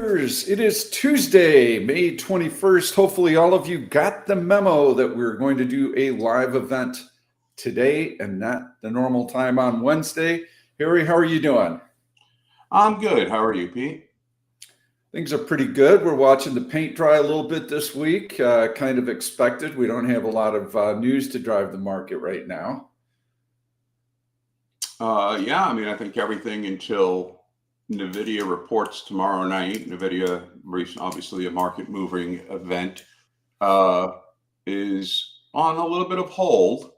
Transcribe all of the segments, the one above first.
Traders, it is Tuesday, May 21st. Hopefully all of you got the memo that we're going to do a live event today and not the normal time on Wednesday. Harry, how are you doing? I'm good. How are you, Pete? Things are pretty good. We're watching the paint dry a little bit this week, kind of expected. We don't have a lot of news to drive the market right now. Yeah, I mean, I think everything until Nvidia reports tomorrow night. Nvidia, obviously a market moving event, is on a little bit of hold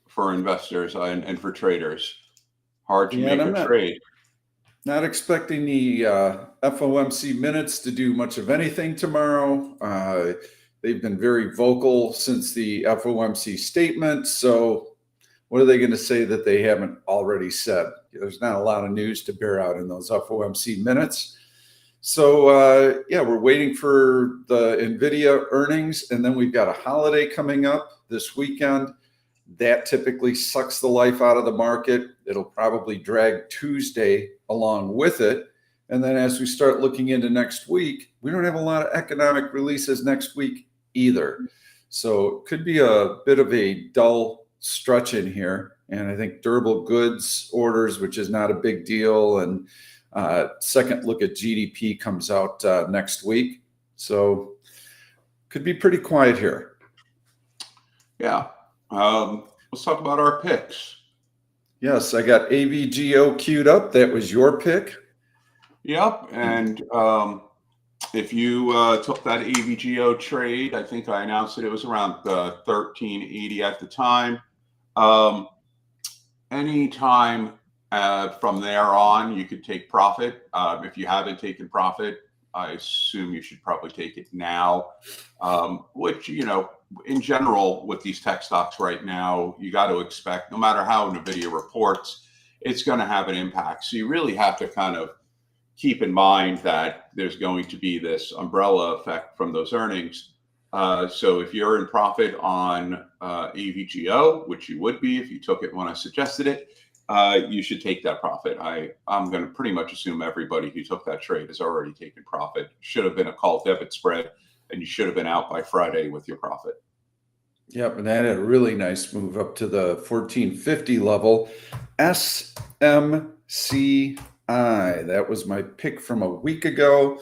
for investors and for traders. Hard to make a trade. Not expecting the FOMC minutes to do much of anything tomorrow. They've been very vocal since the FOMC statement. So what are they going to say that they haven't already said? There's not a lot of news to bear out in those FOMC minutes. So yeah, we're waiting for the Nvidia earnings, and then we've got a holiday coming up this weekend. That typically sucks the life out of the market. It'll probably drag Tuesday along with it. And then as we start looking into next week, we don't have a lot of economic releases next week either. So it could be a bit of a dull stretch in here. And I think durable goods orders, which is not a big deal. And second look at GDP comes out next week. So could be pretty quiet here. Yeah. Let's talk about our picks. Yes, I got AVGO queued up. That was your pick. Yep. And if you took that AVGO trade, I think I announced it was around 1380 at the time. Anytime from there on, you could take profit. If you haven't taken profit, I assume you should probably take it now, which, you know, in general, with these tech stocks right now, you got to expect, no matter how Nvidia reports, it's going to have an impact. So you really have to kind of keep in mind that there's going to be this umbrella effect from those earnings. So if you're in profit on AVGO, which you would be if you took it when I suggested it, you should take that profit. I'm going to pretty much assume everybody who took that trade has already taken profit. Should have been a call debit spread, and you should have been out by Friday with your profit. Yep, and that had a really nice move up to the 1450 level. SMCI, that was my pick from a week ago.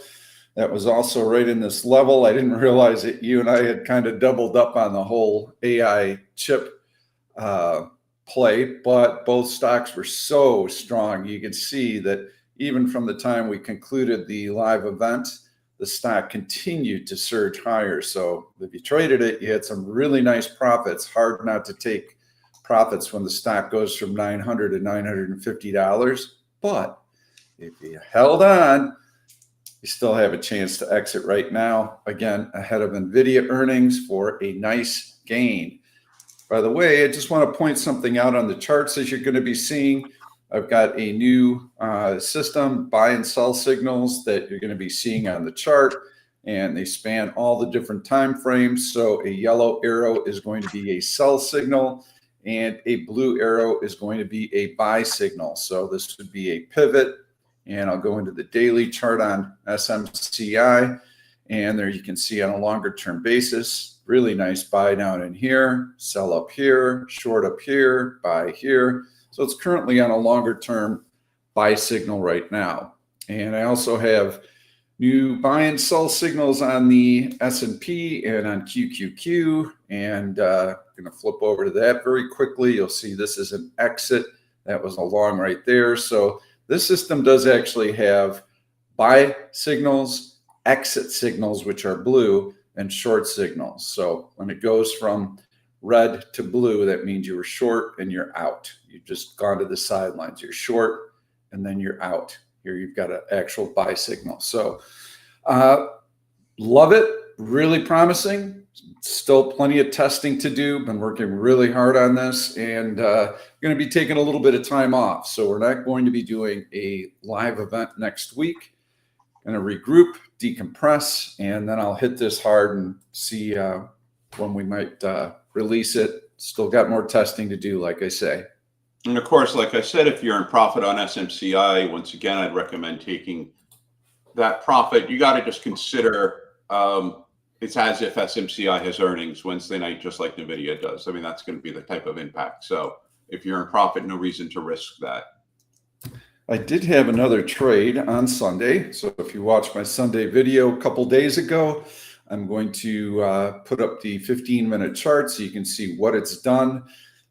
That was also right in this level. I didn't realize that you and I had kind of doubled up on the whole AI chip play, but both stocks were so strong. You can see that even from the time we concluded the live event, the stock continued to surge higher. So if you traded it, you had some really nice profits. Hard not to take profits when the stock goes from $900 to $950. But if you held on, you still have a chance to exit right now, again, ahead of Nvidia earnings for a nice gain. By the way, I just want to point something out on the charts as you're going to be seeing. I've got a new system, buy and sell signals, that you're going to be seeing on the chart, and they span all the different time frames. So a yellow arrow is going to be a sell signal, and a blue arrow is going to be a buy signal. So this would be a pivot, and I'll go into the daily chart on SMCI, and there you can see on a longer term basis, really nice buy down in here, sell up here, short up here, buy here. So it's currently on a longer term buy signal right now. And I also have new buy and sell signals on the S&P and on QQQ. And I'm going to flip over to that very quickly. You'll see this is an exit. That was a long right there. So this system does actually have buy signals, exit signals, which are blue, and short signals. So when it goes from red to blue, that means you were short and you're out. You've just gone to the sidelines. You're short and then you're out. Here you've got an actual buy signal. So love it. Really promising. Still plenty of testing to do. Been working really hard on this, and going to be taking a little bit of time off. So we're not going to be doing a live event next week. Going to regroup, decompress, and then I'll hit this hard and see when we might release it. Still got more testing to do, like I say. And of course, like I said, if you're in profit on SMCI, once again, I'd recommend taking that profit, you got to just consider it's as if SMCI has earnings Wednesday night, just like Nvidia does. I mean, that's going to be the type of impact. So if you're in profit, no reason to risk that. I did have another trade on Sunday. So if you watched my Sunday video a couple days ago, I'm going to put up the 15-minute chart so you can see what it's done.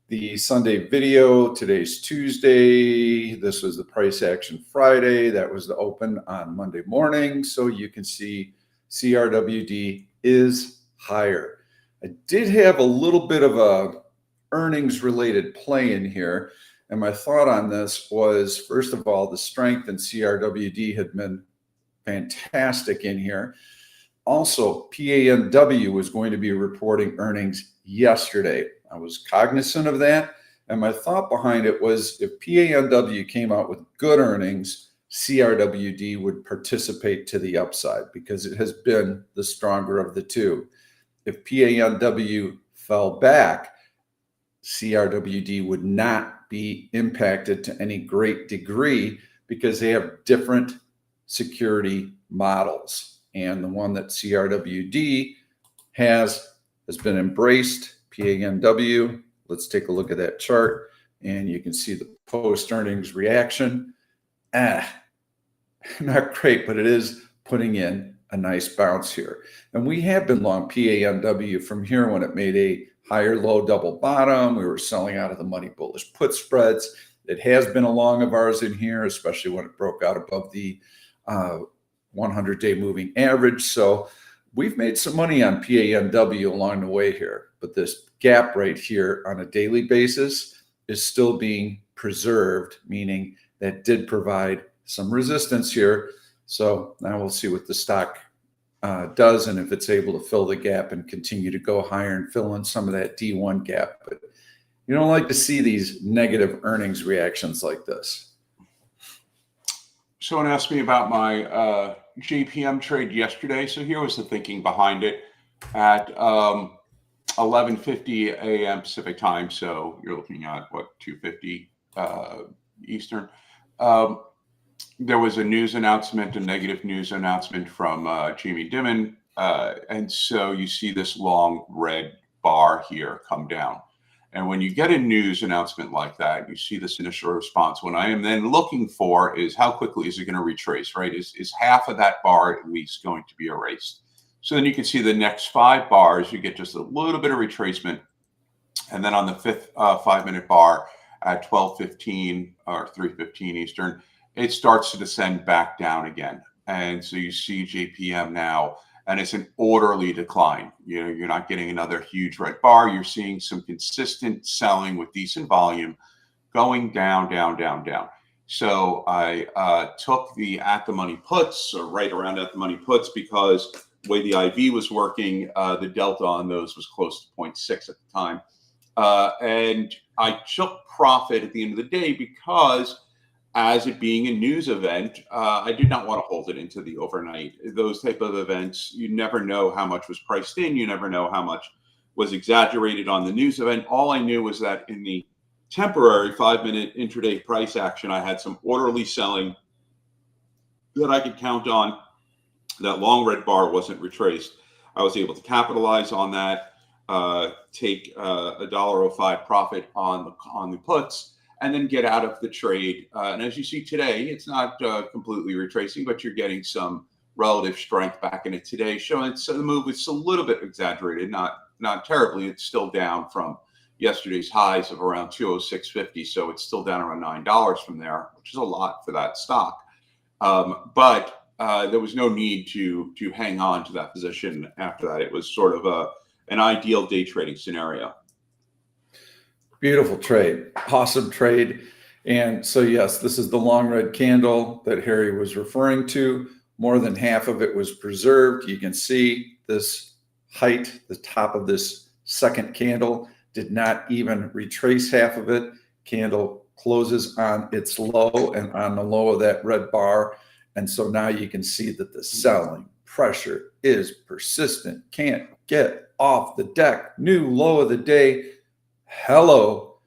The Sunday video, today's Tuesday. This was the price action Friday. That was the open on Monday morning. So you can see CRWD is higher. I did have a little bit of a earnings related play in here. And my thought on this was, first of all, the strength in CRWD had been fantastic in here. Also, PANW was going to be reporting earnings yesterday. I was cognizant of that. And my thought behind it was, if PANW came out with good earnings, CRWD would participate to the upside because it has been the stronger of the two. If PANW fell back, CRWD would not be impacted to any great degree because they have different security models. And the one that CRWD has been embraced, PANW. Let's take a look at that chart and you can see the post-earnings reaction. Not great, but it is putting in a nice bounce here. And we have been long PANW from here when it made a higher low double bottom. We were selling out of the money bullish put spreads. It has been a long of ours in here, especially when it broke out above the 100-day moving average. So we've made some money on PANW along the way here, but this gap right here on a daily basis is still being preserved, meaning that did provide some resistance here. So now we'll see what the stock does and if it's able to fill the gap and continue to go higher and fill in some of that D1 gap. But you don't like to see these negative earnings reactions like this. Someone asked me about my JPM trade yesterday. So here was the thinking behind it. At 11:50 a.m. Pacific time, so you're looking at what, 2:50 Eastern. There was a news announcement, a negative news announcement from Jamie Dimon, and so you see this long red bar here come down. And when you get a news announcement like that, you see this initial response. What I am then looking for is how quickly is it going to retrace, right? Is half of that bar at least going to be erased? So then you can see the next 5 bars, you get just a little bit of retracement. And then on the 5th 5-minute bar at 12:15 or 3:15 Eastern, it starts to descend back down again. And so you see JPM now, and it's an orderly decline. You know, you're not getting another huge red bar. You're seeing some consistent selling with decent volume going down, down, down, down. So I took the at the money puts, or right around at the money puts, because the way the IV was working, the delta on those was close to 0.6 at the time. And I took profit at the end of the day because, as it being a news event, I did not want to hold it into the overnight. Those type of events, you never know how much was priced in. You never know how much was exaggerated on the news event. All I knew was that in the temporary 5-minute intraday price action, I had some orderly selling that I could count on. That long red bar wasn't retraced. I was able to capitalize on that, take a $1.05 profit on the puts, and then get out of the trade. And as you see today, it's not completely retracing, but you're getting some relative strength back in it today, showing so the move is a little bit exaggerated, not terribly. It's still down from yesterday's highs of around 206.50, so it's still down around $9 from there, which is a lot for that stock. But there was no need to hang on to that position after that. It was sort of an ideal day trading scenario. Beautiful trade, awesome trade. And so, yes, this is the long red candle that Harry was referring to. More than half of it was preserved. You can see this height, the top of this second candle did not even retrace half of it. Candle closes on its low and on the low of that red bar. And so now you can see that the selling pressure is persistent. Can't get off the deck. New low of the day. Hello,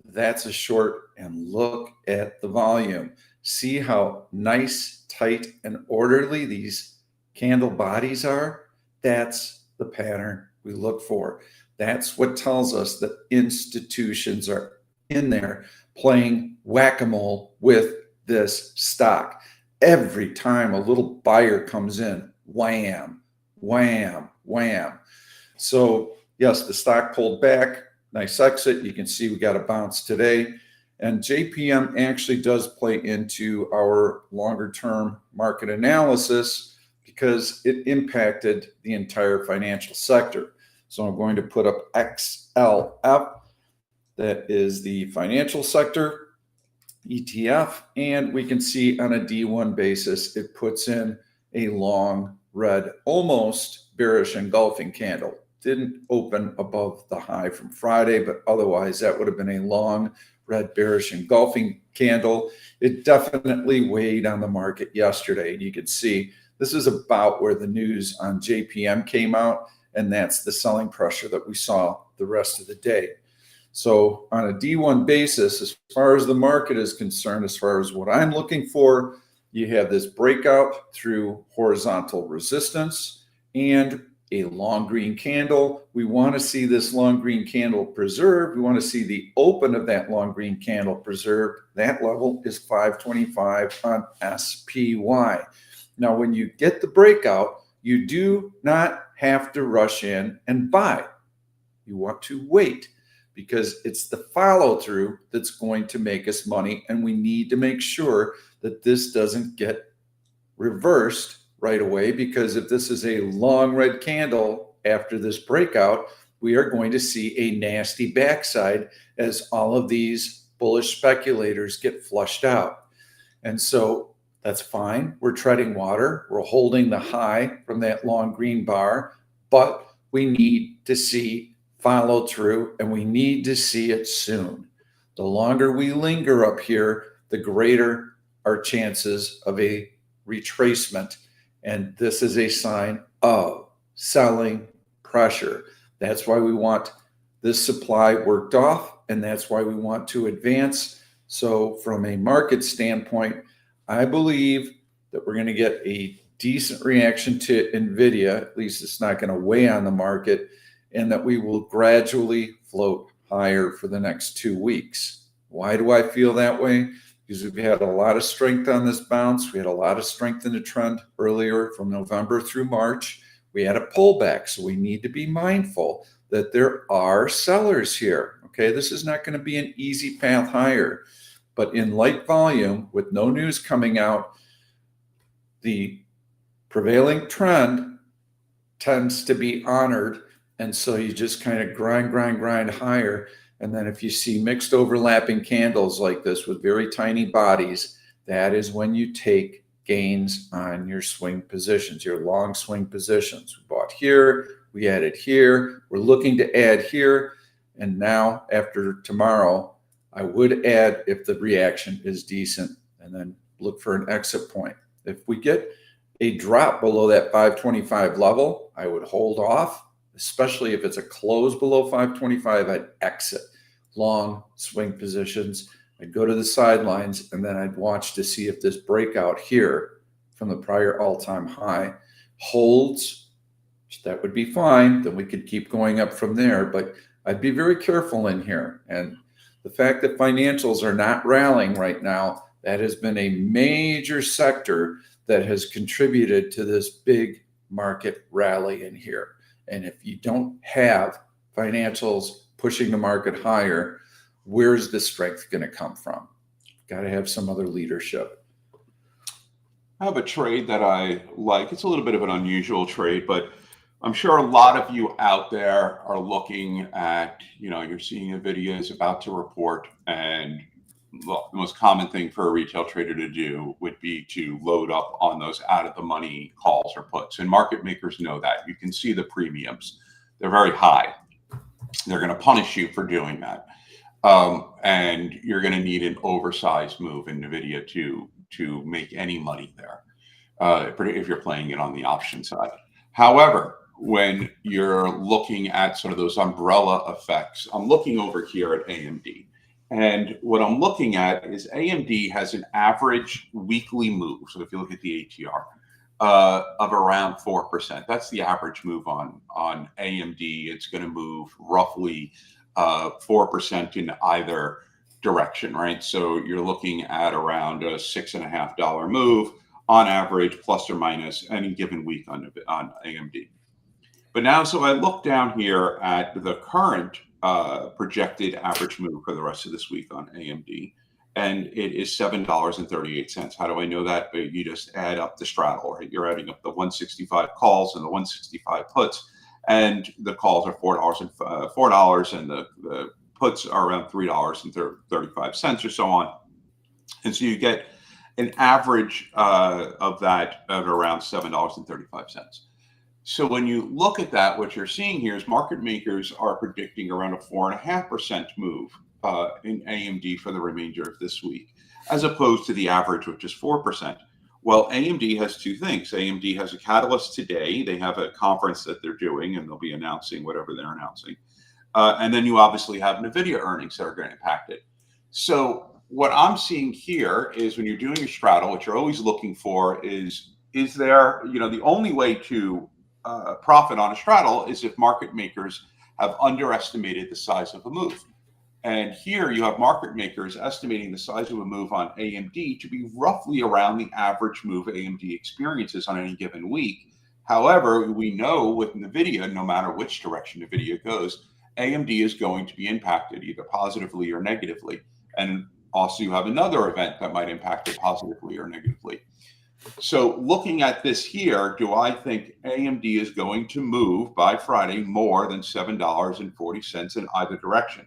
that's a short, and look at the volume. See how nice, tight, and orderly these candle bodies are? That's the pattern we look for. That's what tells us that institutions are in there playing whack-a-mole with this stock. Every time a little buyer comes in, wham, wham, wham. So yes, the stock pulled back, nice exit. You can see we got a bounce today. And JPM actually does play into our longer term market analysis because it impacted the entire financial sector. So I'm going to put up XLF. That is the financial sector ETF. And we can see on a D1 basis, it puts in a long red, almost bearish engulfing candle. Didn't open above the high from Friday, but otherwise that would have been a long red bearish engulfing candle. It definitely weighed on the market yesterday. You could see this is about where the news on JPM came out, and that's the selling pressure that we saw the rest of the day. So on a D1 basis, as far as the market is concerned, as far as what I'm looking for, you have this breakout through horizontal resistance and a long green candle. We want to see this long green candle preserved. We want to see the open of that long green candle preserved. That level is 525 on SPY. Now, when you get the breakout, you do not have to rush in and buy. You want to wait because it's the follow through that's going to make us money. And we need to make sure that this doesn't get reversed right away, because if this is a long red candle after this breakout, we are going to see a nasty backside as all of these bullish speculators get flushed out. And so that's fine. We're treading water. We're holding the high from that long green bar, but we need to see follow through, and we need to see it soon. The longer we linger up here, the greater our chances of a retracement. And this is a sign of selling pressure. That's why we want this supply worked off, and that's why we want to advance. So from a market standpoint, I believe that we're going to get a decent reaction to Nvidia. At least it's not going to weigh on the market, and that we will gradually float higher for the next 2 weeks. Why do I feel that way? Because we've had a lot of strength on this bounce. We had a lot of strength in the trend earlier from November through March. We had a pullback, so we need to be mindful that there are sellers here. Okay, this is not going to be an easy path higher, but in light volume with no news coming out, the prevailing trend tends to be honored. And so you just kind of grind higher. And then if you see mixed overlapping candles like this with very tiny bodies, that is when you take gains on your swing positions, your long swing positions. We bought here, we added here, we're looking to add here. And now after tomorrow, I would add if the reaction is decent, and then look for an exit point. If we get a drop below that 525 level, I would hold off. Especially if it's a close below 525, I'd exit long swing positions. I'd go to the sidelines, and then I'd watch to see if this breakout here from the prior all-time high holds. That would be fine. Then we could keep going up from there. But I'd be very careful in here. And the fact that financials are not rallying right now, that has been a major sector that has contributed to this big market rally in here. And if you don't have financials pushing the market higher, where's the strength going to come from? Got to have some other leadership. I have a trade that I like. It's a little bit of an unusual trade, but I'm sure a lot of you out there are looking at, you're seeing Nvidia is about to report, and the most common thing for a retail trader to do would be to load up on those out of the money calls or puts. And market makers know that. You can see the premiums. They're very high. They're going to punish you for doing that. And you're going to need an oversized move in Nvidia to make any money there, if you're playing it on the option side. However, when you're looking at sort of those umbrella effects, I'm looking over here at AMD. And what I'm looking at is AMD has an average weekly move. So if you look at the ATR of around 4%, that's the average move on AMD. It's going to move roughly 4% in either direction, right? So you're looking at around a $6.50 move on average, plus or minus any given week on AMD. But now, so I look down here at the current projected average move for the rest of this week on AMD, and it is $7.38. How do I know that? You just add up the straddle, right? You're adding up the 165 calls and the 165 puts, and the calls are $4 and the puts are around $3.35 or so on. And so you get an average of that at around $7.35. So when you look at that, what you're seeing here is market makers are predicting around a 4.5% move in AMD for the remainder of this week, as opposed to the average, which is 4%. Well, AMD has two things. AMD has a catalyst today. They have a conference that they're doing, and they'll be announcing whatever they're announcing. And then you obviously have Nvidia earnings that are going to impact it. So what I'm seeing here is when you're doing a straddle, what you're always looking for is there, the only way to profit on a straddle is if market makers have underestimated the size of a move. And here you have market makers estimating the size of a move on AMD to be roughly around the average move AMD experiences on any given week. However, we know with Nvidia, no matter which direction Nvidia goes, AMD is going to be impacted either positively or negatively. And also you have another event that might impact it positively or negatively. So looking at this here, do I think AMD is going to move by Friday more than $7.40 in either direction?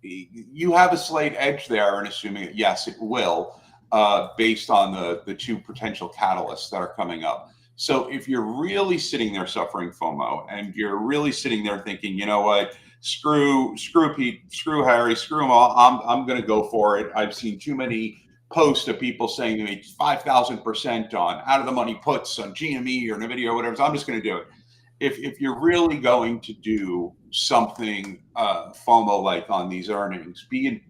You have a slight edge there in assuming that, yes, it will, based on the two potential catalysts that are coming up. So if you're really sitting there suffering FOMO and you're really sitting there thinking, you know what, screw Pete, screw Harry, screw them all, I'm going to go for it. I've seen too many post of people saying to me 5,000% on out of the money puts on GME or Nvidia or whatever. So I'm just going to do it. If you're really going to do something FOMO like on these earnings, be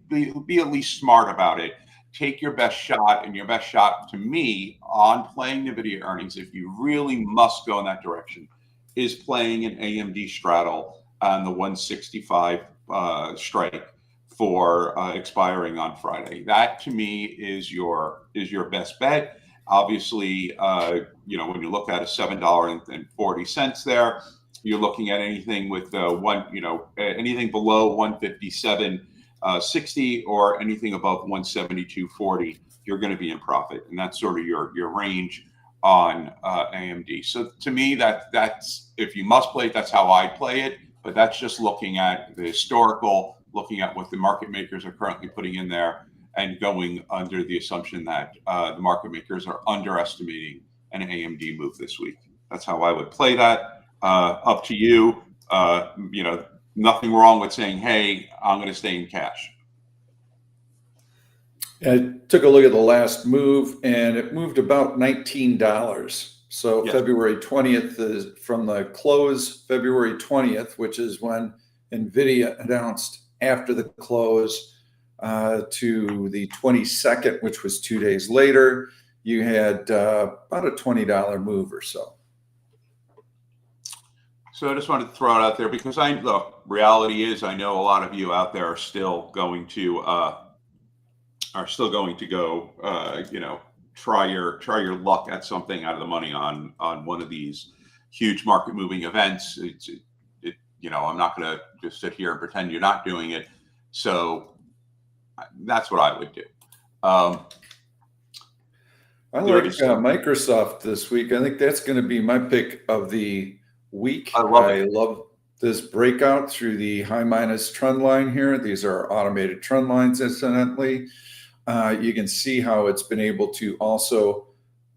at least smart about it. Take your best shot, and your best shot to me on playing Nvidia earnings, if you really must go in that direction, is playing an AMD straddle on the 165 strike for expiring on Friday. That to me is your best bet. Obviously, when you look at a $7.40 there, you're looking at anything with anything below 157.60 or anything above 172.40, you're going to be in profit, and that's sort of your range on AMD. So to me, that's if you must play it, that's how I play it. But that's just looking at the historical, looking at what the market makers are currently putting in there, and going under the assumption that the market makers are underestimating an AMD move this week. That's how I would play that. Up to you. Nothing wrong with saying, hey, I'm going to stay in cash. I took a look at the last move, and it moved about $19. So yes. February 20th is from the close, February 20th, which is when Nvidia announced after the close, to the 22nd, which was 2 days later, you had about a $20 move or so. So I just wanted to throw it out there because reality is I know a lot of you out there are still going to go, try your luck at something out of the money on one of these huge market moving events. I'm not going to just sit here and pretend you're not doing it. So that's what I would do. I like Microsoft this week. I think that's going to be my pick of the week. I love this breakout through the high minus trend line here. These are automated trend lines, incidentally. You can see how it's been able to also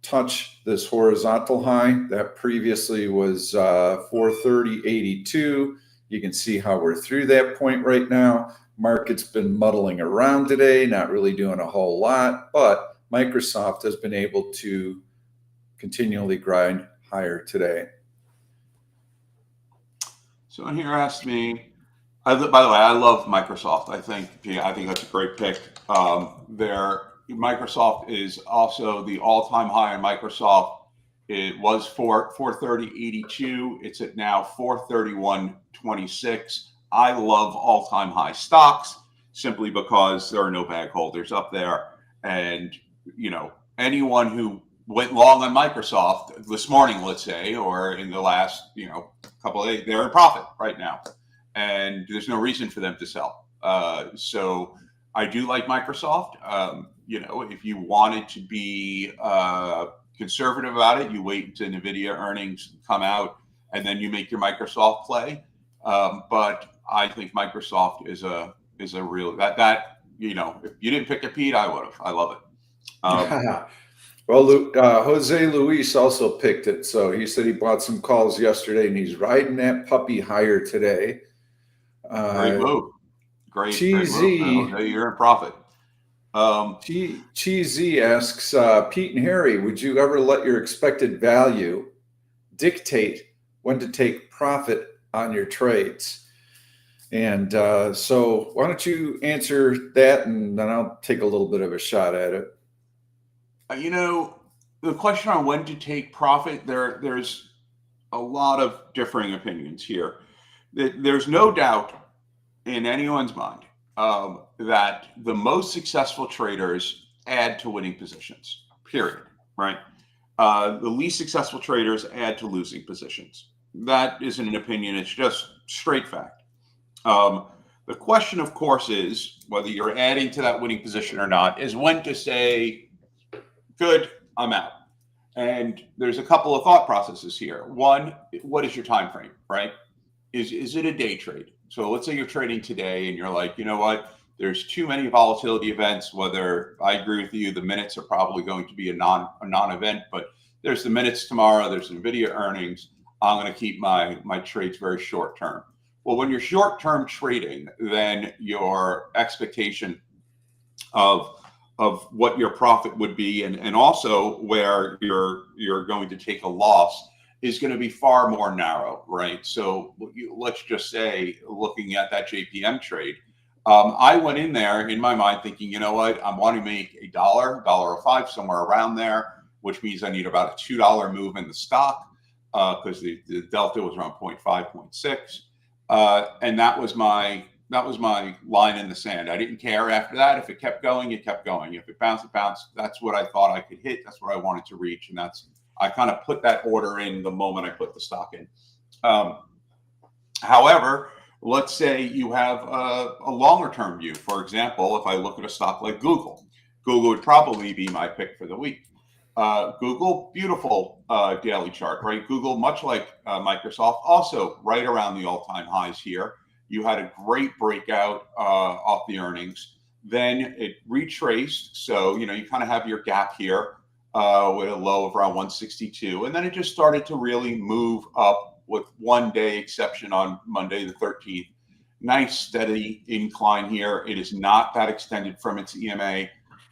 touch this horizontal high that previously was 430.82. You can see how we're through that point right now. Market's been muddling around today, not really doing a whole lot, but Microsoft has been able to continually grind higher today. Someone here asked me, By the way, I love Microsoft. I think that's a great pick. Microsoft is also the all-time high in Microsoft. It was 430.82. It's at now 431.26. I love all-time high stocks simply because there are no bag holders up there. And, anyone who went long on Microsoft this morning, let's say, or in the last, couple of days, they're in profit right now. And there's no reason for them to sell. So I do like Microsoft. If you wanted to be conservative about it, you wait until Nvidia earnings come out and then you make your Microsoft play. But I think Microsoft is a real if you didn't pick a Pete, I would have. I love it. Well, Jose Luis also picked it. So he said he bought some calls yesterday and he's riding that puppy higher today. Great move. Great Cheesy. move. Jose, you're in profit. Cheesy asks, Pete and Harry, would you ever let your expected value dictate when to take profit on your trades? And so why don't you answer that, and then I'll take a little bit of a shot at it. The question on when to take profit, there's a lot of differing opinions here. There's no doubt in anyone's mind that the most successful traders add to winning positions, period, right? The least successful traders add to losing positions. That isn't an opinion, it's just straight fact. The question, of course, is whether you're adding to that winning position or not, is when to say, good, I'm out. And there's a couple of thought processes here. One, what is your time frame, right? Is it a day trade? So let's say you're trading today and you're like, you know what? There's too many volatility events. Whether I agree with you, the minutes are probably going to be a non-event, but there's the minutes tomorrow. There's Nvidia earnings. I'm going to keep my trades very short term. Well, when you're short term trading, then your expectation of what your profit would be, and also where you're going to take a loss, is going to be far more narrow, right? So let's just say, looking at that JPM trade, I went in there in my mind thinking, you know what, I want to make $1.05, somewhere around there, which means I need about a $2 move in the stock because the delta was around 0.5, 0.6, and that was my line in the sand. I didn't care after that. If it kept going, it kept going. If it bounced, it bounced. That's what I thought I could hit. That's what I wanted to reach, and I kind of put that order in the moment I put the stock in. However, let's say you have a longer term view. For example, if I look at a stock like Google would probably be my pick for the week. Google, beautiful daily chart, right? Google, much like Microsoft, also right around the all-time highs here. You had a great breakout off the earnings. Then it retraced. So, you kind of have your gap here with a low of around 162. And then it just started to really move up with one day exception on Monday, the 13th. Nice steady incline here. It is not that extended from its EMA.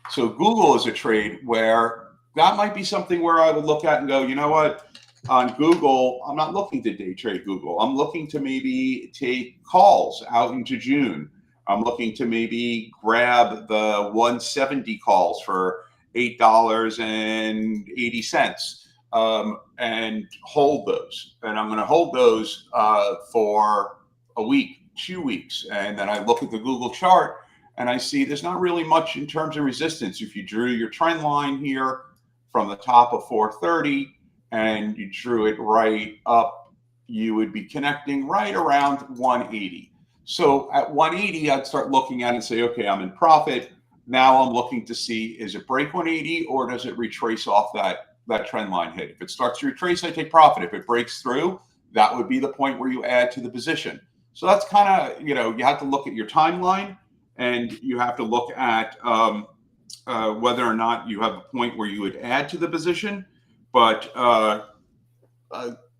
So Google is a trade where that might be something where I would look at and go, you know what? On Google, I'm not looking to day trade Google. I'm looking to maybe take calls out into June. I'm looking to maybe grab the 170 calls for $8.80 and hold those. And I'm going to hold those for a week, 2 weeks. And then I look at the Google chart and I see there's not really much in terms of resistance. If you drew your trend line here from the top of 430, and you drew it right up, you would be connecting right around 180. So at 180, I'd start looking at it and say, okay, I'm in profit. Now I'm looking to see, is it break 180 or does it retrace off that trend line hit? If it starts to retrace, I take profit. If it breaks through, that would be the point where you add to the position. So that's kind of, you have to look at your timeline, and you have to look at whether or not you have a point where you would add to the position. But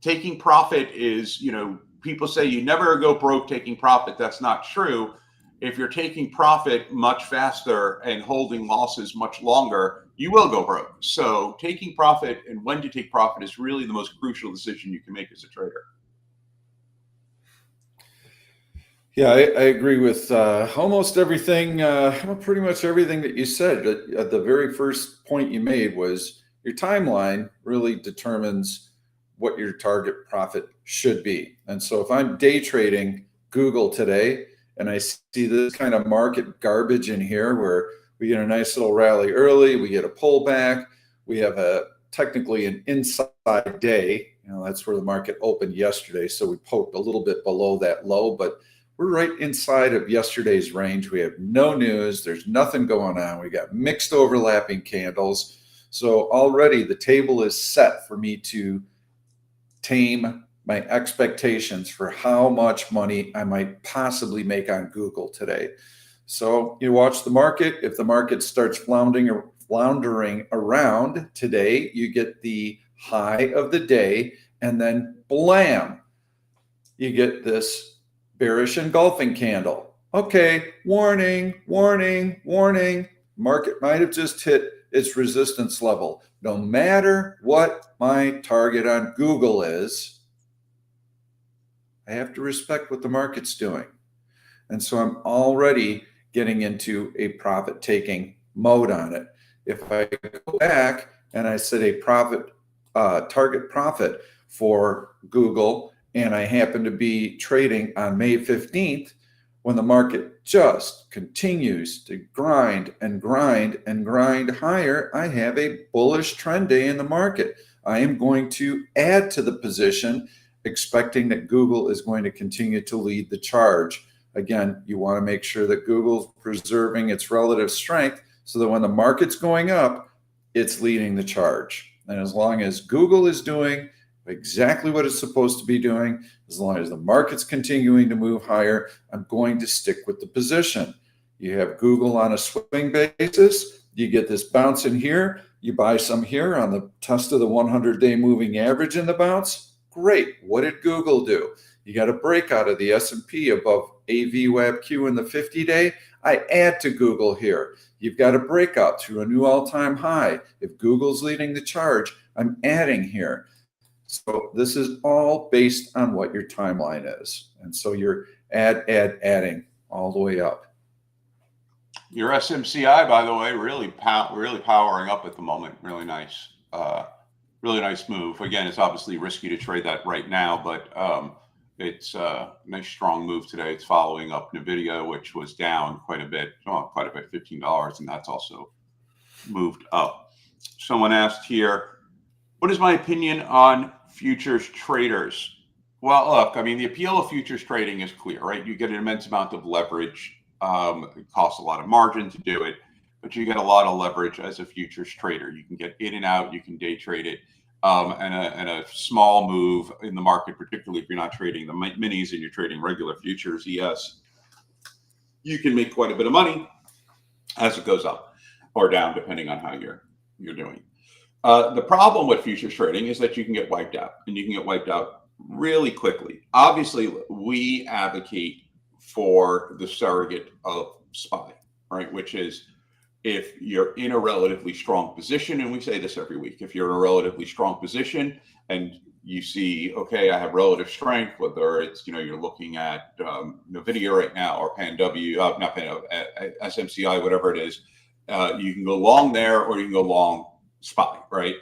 taking profit is, people say you never go broke taking profit. That's not true. If you're taking profit much faster and holding losses much longer, you will go broke. So taking profit and when to take profit is really the most crucial decision you can make as a trader. Yeah, I agree with almost everything, pretty much everything that you said. The very first point you made was your timeline really determines what your target profit should be. And so if I'm day trading Google today and I see this kind of market garbage in here where we get a nice little rally early, we get a pullback, we have technically an inside day. That's where the market opened yesterday. So we poked a little bit below that low, but we're right inside of yesterday's range. We have no news. There's nothing going on. We got mixed overlapping candles. So already the table is set for me to tame my expectations for how much money I might possibly make on Google today. So you watch the market. If the market starts floundering around today, you get the high of the day, and then blam, you get this bearish engulfing candle. Okay, warning, warning, warning. Market might have just hit its resistance level. No matter what my target on Google is, I have to respect what the market's doing. And so I'm already getting into a profit taking mode on it. If I go back and I set a target profit for Google, and I happen to be trading on May 15th, when the market just continues to grind and grind and grind higher, I have a bullish trend day in the market. I am going to add to the position, expecting that Google is going to continue to lead the charge. Again, you want to make sure that Google's preserving its relative strength so that when the market's going up, it's leading the charge. And as long as Google is doing exactly what it's supposed to be doing, as long as the market's continuing to move higher, I'm going to stick with the position. You have Google on a swing basis, you get this bounce in here, you buy some here on the test of the 100-day moving average in the bounce. Great. What did Google do? You got a breakout of the S&P above AVWABQ in the 50-day. I add to Google here. You've got a breakout to a new all-time high. If Google's leading the charge, I'm adding here. So this is all based on what your timeline is. And so you're adding all the way up. Your SMCI, by the way, really powering up at the moment. Really nice move. Again, it's obviously risky to trade that right now, but it's a nice strong move today. It's following up Nvidia, which was down quite a bit, $15, and that's also moved up. Someone asked here, what is my opinion on futures traders? Well, look, I mean, the appeal of futures trading is clear, right? You get an immense amount of leverage. It costs a lot of margin to do it, but you get a lot of leverage as a futures trader. You can get in and out, you can day trade it, and a small move in the market, particularly if you're not trading the minis and you're trading regular futures, ES, you can make quite a bit of money as it goes up or down, depending on how you're doing. The problem with futures trading is that you can get wiped out, and you can get wiped out really quickly. Obviously, we advocate for the surrogate of SPY, right? Which is if you're in a relatively strong position, and we say this every week, if you're in a relatively strong position and you see, okay, I have relative strength, whether it's, you're looking at Nvidia right now or PANW, not PANW, SMCI, whatever it is, you can go long there or you can go long SPY, right?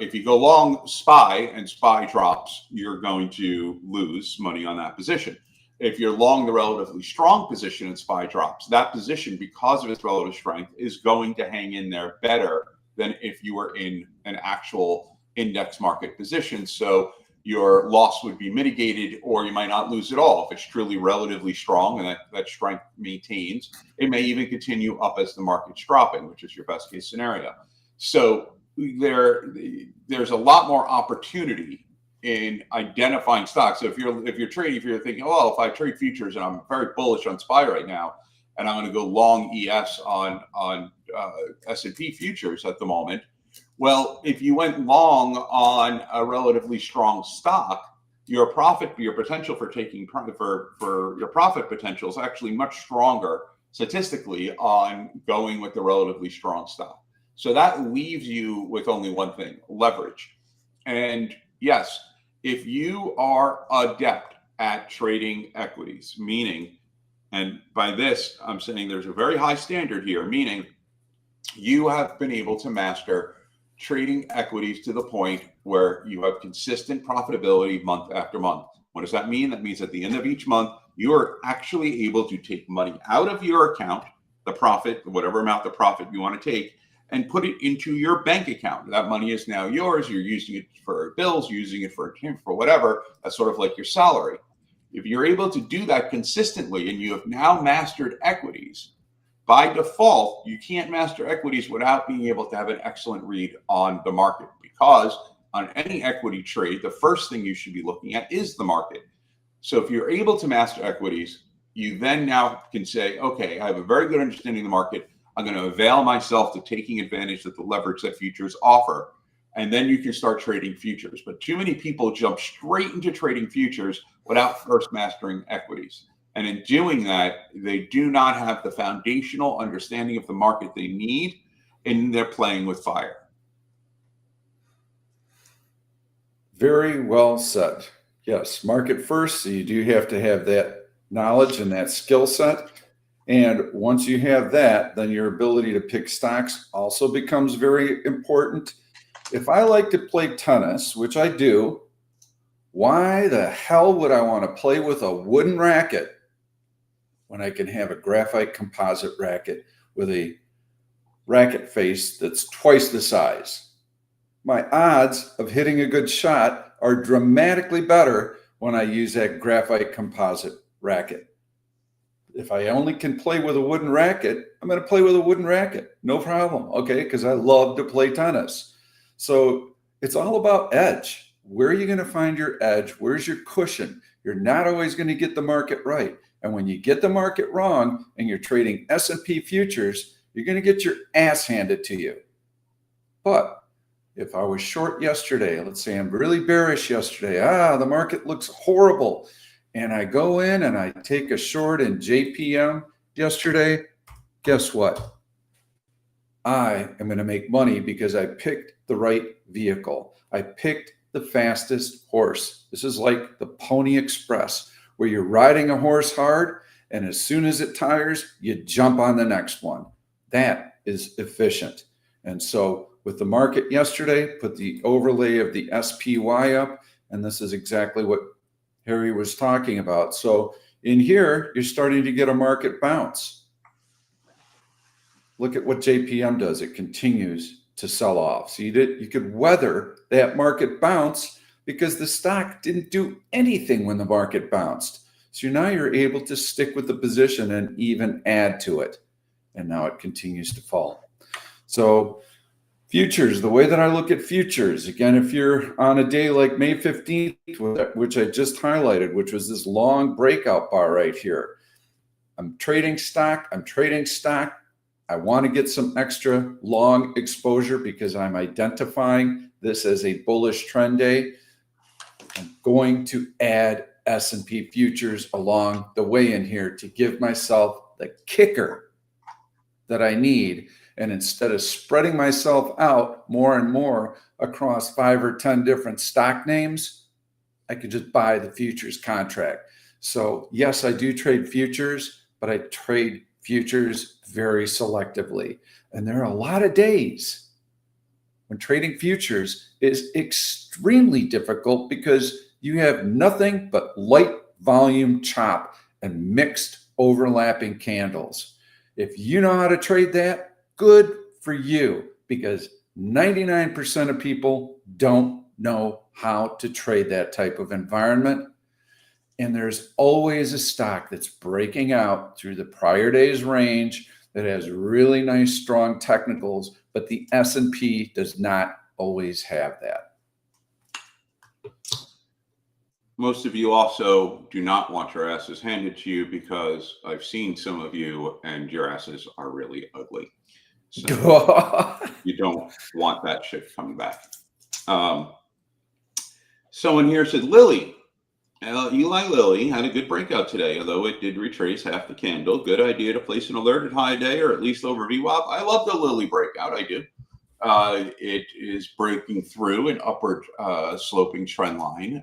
If you go long SPY and SPY drops, you're going to lose money on that position. If you're long the relatively strong position and SPY drops, that position, because of its relative strength, is going to hang in there better than if you were in an actual index market position. So your loss would be mitigated, or you might not lose at all. If it's truly relatively strong and that strength maintains, it may even continue up as the market's dropping, which is your best case scenario. So there's a lot more opportunity in identifying stocks. So if you're trading, if you're thinking, oh, if I trade futures and I'm very bullish on SPY right now, and I'm going to go long ES on S&P futures at the moment. Well, if you went long on a relatively strong stock, your potential for taking profit for your profit potential is actually much stronger statistically on going with the relatively strong stock. So that leaves you with only one thing: leverage. And yes, if you are adept at trading equities, meaning, and by this, I'm saying there's a very high standard here, meaning you have been able to master trading equities to the point where you have consistent profitability month after month. What does that mean? That means at the end of each month, you are actually able to take money out of your account, the profit, whatever amount of profit you want to take, and put it into your bank account. That money is now yours. You're using it for bills, using it for whatever. That's sort of like your salary. If you're able to do that consistently and you have now mastered equities, by default, you can't master equities without being able to have an excellent read on the market, because on any equity trade, the first thing you should be looking at is the market. So if you're able to master equities, you then now can say, okay, I have a very good understanding of the market. I'm going to avail myself to taking advantage of the leverage that futures offer. And then you can start trading futures. But too many people jump straight into trading futures without first mastering equities. And in doing that, they do not have the foundational understanding of the market they need, and they're playing with fire. Very well said. Yes, market first. So you do have to have that knowledge and that skill set. And once you have that, then your ability to pick stocks also becomes very important. If I like to play tennis, which I do, why the hell would I want to play with a wooden racket when I can have a graphite composite racket with a racket face that's twice the size? My odds of hitting a good shot are dramatically better when I use that graphite composite racket. If I only can play with a wooden racket, I'm going to play with a wooden racket. No problem. Okay. Because I love to play tennis. So it's all about edge. Where are you going to find your edge? Where's your cushion? You're not always going to get the market right. And when you get the market wrong and you're trading S&P futures, you're going to get your ass handed to you. But if I was short yesterday, let's say I'm really bearish yesterday, the market looks horrible, and I go in and I take a short in JPM yesterday, guess what? I am going to make money because I picked the right vehicle. I picked the fastest horse. This is like the Pony Express, where you're riding a horse hard, and as soon as it tires, you jump on the next one. That is efficient. And so with the market yesterday, put the overlay of the SPY up, and this is exactly what Harry was talking about. So in here, you're starting to get a market bounce. Look at what JPM does. It continues to sell off. So you could weather that market bounce because the stock didn't do anything when the market bounced. So now you're able to stick with the position and even add to it. And now it continues to fall. So futures, the way that I look at futures, again, if you're on a day like May 15th, which I just highlighted, which was this long breakout bar right here, I'm trading stock. I want to get some extra long exposure because I'm identifying this as a bullish trend day. I'm going to add S&P futures along the way in here to give myself the kicker that I need. And instead of spreading myself out more and more across 5 or 10 different stock names, I could just buy the futures contract. So yes, I do trade futures, but I trade futures very selectively. And there are a lot of days when trading futures is extremely difficult because you have nothing but light volume chop and mixed overlapping candles. If you know how to trade that, good for you, because 99% of people don't know how to trade that type of environment. And there's always a stock that's breaking out through the prior day's range that has really nice, strong technicals, but the S&P does not always have that. Most of you also do not want your asses handed to you, because I've seen some of you and your asses are really ugly. So you don't want that shit coming back. Someone here said, Lily, Eli Lilly had a good breakout today, although it did retrace half the candle. Good idea to place an alert at high day or at least over VWAP. I love the Lilly breakout. I do. It is breaking through an upward sloping trend line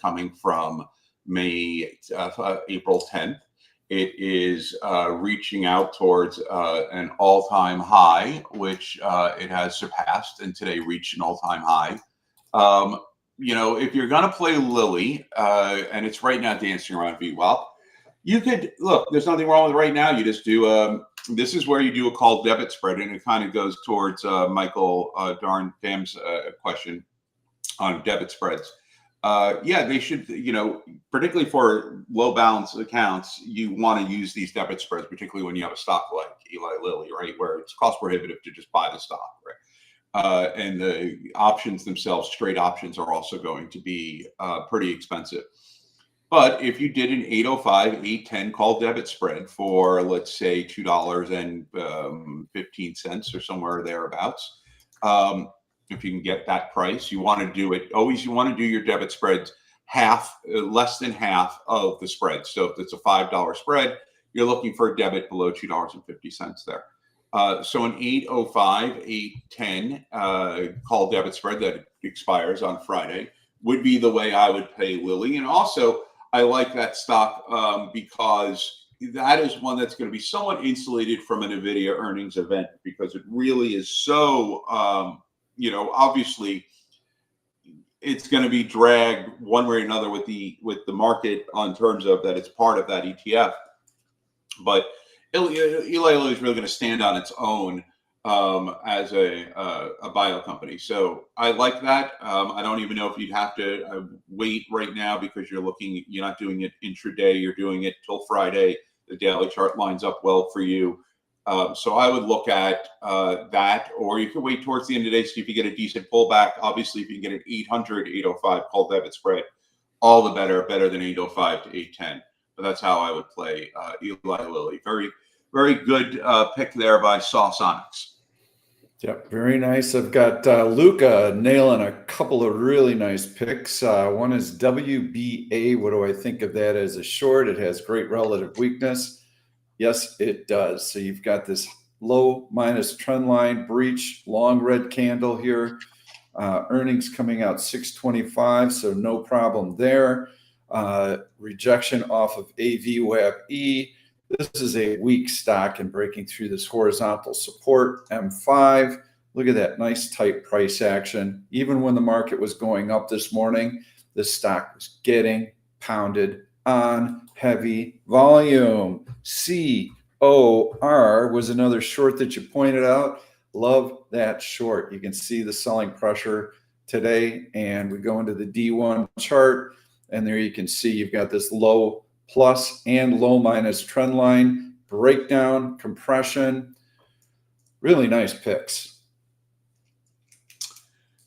coming from April 10th. It is reaching out towards an all-time high, which it has surpassed, and today reached an all-time high. If you're going to play Lilly, and it's right now dancing around VWAP, you could look. There's nothing wrong with right now. You just do. This is where you do a call debit spread, and it kind of goes towards Michael Dam's question on debit spreads. Yeah, they should, particularly for low balance accounts, you want to use these debit spreads, particularly when you have a stock like Eli Lilly, right, where it's cost prohibitive to just buy the stock, right? And the options themselves, straight options, are also going to be pretty expensive. But if you did an 805, 810 call debit spread for, let's say, $2.15 or somewhere thereabouts, if you can get that price, you want to do it. Always, you want to do your debit spreads less than half of the spread. So if it's a $5 spread, you're looking for a debit below $2.50 there. So an 805, 810 call debit spread that expires on Friday would be the way I would pay Lilly. And also, I like that stock because that is one that's going to be somewhat insulated from an Nvidia earnings event, because it really is so, obviously it's going to be dragged one way or another with the market on terms of that it's part of that ETF. But Eli Lilly is really going to stand on its own as a bio company. So I like that. I don't even know if you'd have to wait right now, because you're not doing it intraday. You're doing it till Friday. The daily chart lines up well for you. So I would look at that, or you could wait towards the end of the day, see if you get a decent pullback. Obviously, if you can get an 800, 805 call debit spread, all the better than 805 to 810. But that's how I would play Eli Lilly. Very, very good pick there by Sawsonics. Yep, very nice. I've got Luca nailing a couple of really nice picks. One is WBA. What do I think of that as a short? It has great relative weakness. Yes, it does. So you've got this low minus trend line breach, long red candle here. Earnings coming out 625, so no problem there. Rejection off of AVWAP-E. This is a weak stock and breaking through this horizontal support, M5. Look at that nice tight price action. Even when the market was going up this morning, this stock was getting pounded on heavy volume. COR was another short that you pointed out. Love that short. You can see the selling pressure today, and we go into the D1 chart, and there you can see you've got this low plus and low minus trend line, breakdown, compression. Really nice picks.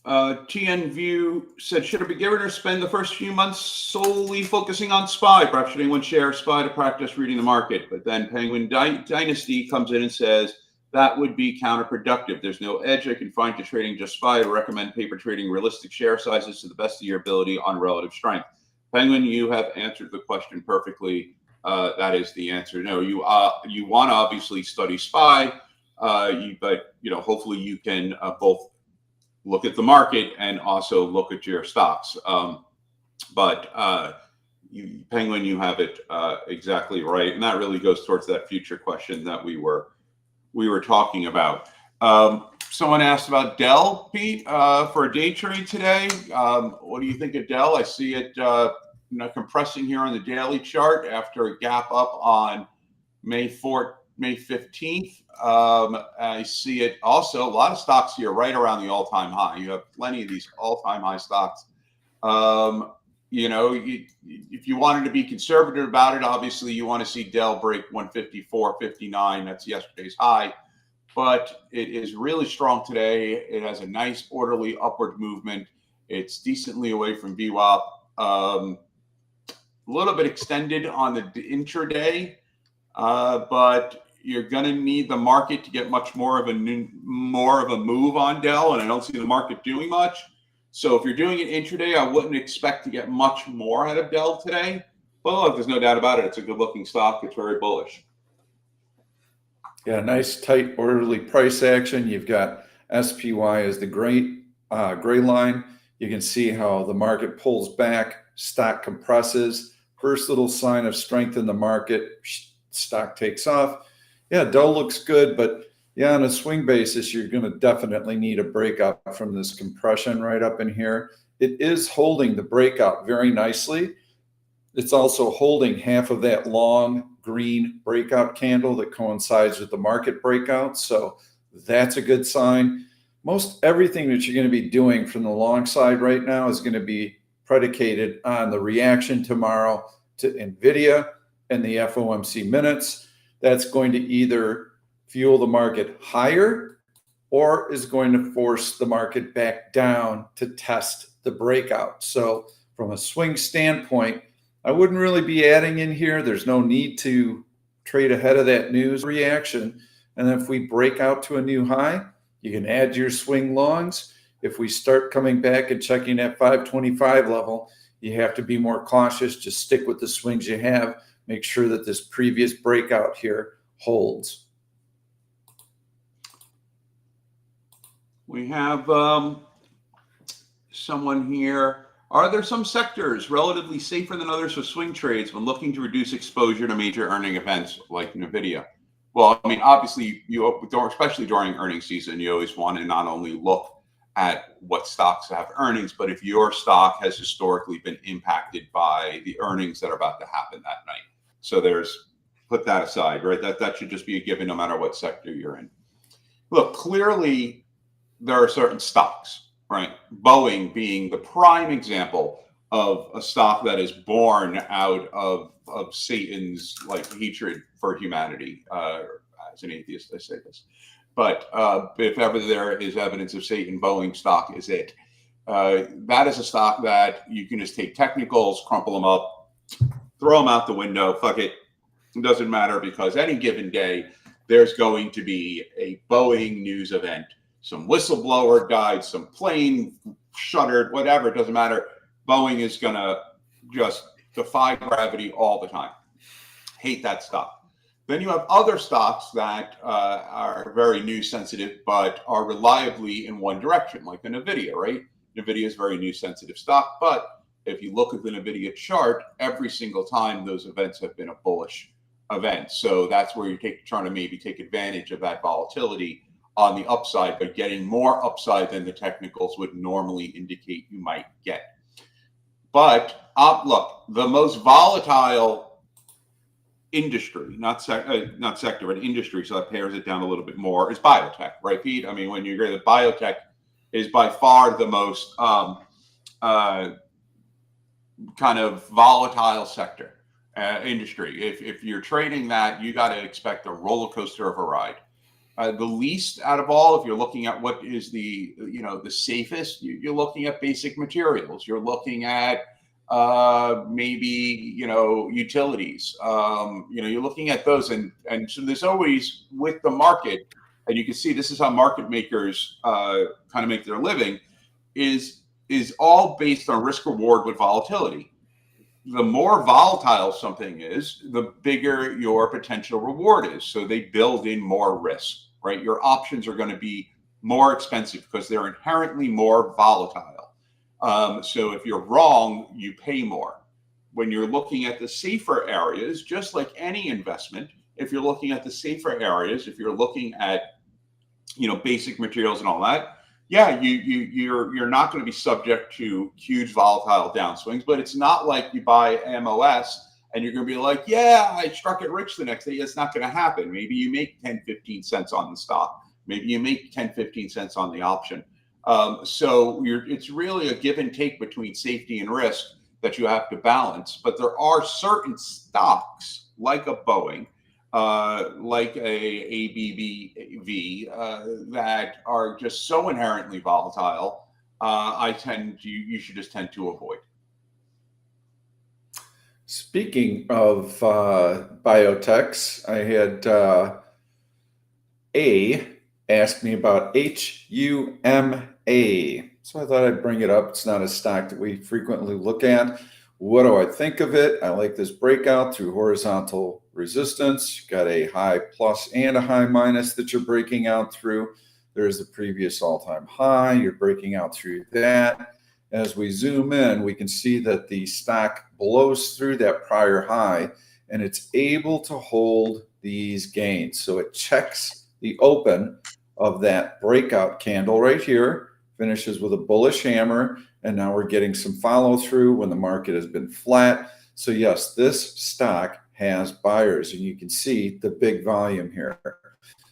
TN View said, should a beginner spend the first few months solely focusing on SPY? Perhaps should anyone share SPY to practice reading the market? But then Penguin Dynasty comes in and says that would be counterproductive. There's no edge I can find to trading just SPY. To recommend paper trading realistic share sizes to the best of your ability on relative strength. Penguin, you have answered the question perfectly. That is the answer. No, you want to obviously study SPY, but hopefully you can both look at the market and also look at your stocks. Penguin, you have it exactly right, and that really goes towards that future question that we were talking about. Someone asked about Dell, Pete, for a day trade today. What do you think of Dell? I see it compressing here on the daily chart after a gap up on May 15th. I see it also, a lot of stocks here right around the all-time high. You have plenty of these all-time high stocks. If you wanted to be conservative about it, obviously you want to see Dell break 154.59. That's yesterday's high. But it is really strong today. It has a nice orderly upward movement. It's decently away from VWAP. A little bit extended on the intraday, but you're going to need the market to get much more of a move on Dell, and I don't see the market doing much. So if you're doing it intraday, I wouldn't expect to get much more out of Dell today. But look, there's no doubt about it. It's a good-looking stock. It's very bullish. Yeah, nice tight orderly price action. You've got SPY as the gray line. You can see how the market pulls back, stock compresses, first little sign of strength in the market, stock takes off. Yeah, Dell looks good, but yeah, on a swing basis, you're going to definitely need a breakout from this compression right up in here. It is holding the breakout very nicely. It's also holding half of that long green breakout candle that coincides with the market breakout. So that's a good sign. Most everything that you're going to be doing from the long side right now is going to be predicated on the reaction tomorrow to Nvidia and the FOMC minutes. That's going to either fuel the market higher or is going to force the market back down to test the breakout. So from a swing standpoint, I wouldn't really be adding in here. There's no need to trade ahead of that news reaction. And if we break out to a new high, you can add your swing longs. If we start coming back and checking that 525 level, you have to be more cautious. Just stick with the swings you have. Make sure that this previous breakout here holds. We have someone here. Are there some sectors relatively safer than others for swing trades when looking to reduce exposure to major earning events like Nvidia? Well, I mean, obviously, especially during earnings season, you always want to not only look at what stocks have earnings, but if your stock has historically been impacted by the earnings that are about to happen that night. So put that aside, right? That should just be a given no matter what sector you're in. Look, clearly there are certain stocks, right? Boeing being the prime example of a stock that is born out of Satan's hatred for humanity. As an atheist, I say this. But if ever there is evidence of Satan, Boeing stock is it. That is a stock that you can just take technicals, crumple them up, throw them out the window, fuck it. It doesn't matter because any given day, there's going to be a Boeing news event. Some whistleblower died, some plane shuttered, whatever, it doesn't matter. Boeing is going to just defy gravity all the time. Hate that stock. Then you have other stocks that are very news sensitive, but are reliably in one direction, like the Nvidia, right? Nvidia is a very news sensitive stock, but if you look at the Nvidia chart, every single time those events have been a bullish event. So that's where you're trying to maybe take advantage of that volatility on the upside, but getting more upside than the technicals would normally indicate you might get. But look, the most volatile industry, not sector, but industry, so that pairs it down a little bit more, is biotech, right, Pete? I mean, when you agree that biotech is by far the most kind of volatile sector, industry. If you're trading that, you got to expect a roller coaster of a ride. The least out of all, if you're looking at what is the safest, you're looking at basic materials. You're looking at maybe utilities. You're looking at those, and so there's always with the market, and you can see this is how market makers kind of make their living, is all based on risk reward with volatility. The more volatile something is, the bigger your potential reward is. So they build in more risk, right? Your options are going to be more expensive because they're inherently more volatile. So if you're wrong, you pay more. When you're looking at the safer areas, just like any investment, if you're looking at the safer areas, if you're looking at basic materials and all that, yeah, you're not going to be subject to huge volatile downswings, but it's not like you buy MOS and you're going to be like, yeah, I struck it rich the next day. It's not going to happen. Maybe you make 10, 15 cents on the stock. Maybe you make 10, 15 cents on the option. So it's really a give and take between safety and risk that you have to balance. But there are certain stocks like a Boeing, like a ABBV, that are just so inherently volatile. You should just tend to avoid. Speaking of biotechs, I had A asked me about HUMA. So I thought I'd bring it up. It's not a stock that we frequently look at. What do I think of it? I like this breakout through horizontal resistance. You've got a high plus and a high minus that you're breaking out through. There's the previous all-time high. You're breaking out through that. as we zoom in, we can see that the stock blows through that prior high and it's able to hold these gains. So it checks the open of that breakout candle right here, finishes with a bullish hammer, and now we're getting some follow through when the market has been flat. So yes, this stock has buyers, and you can see the big volume here.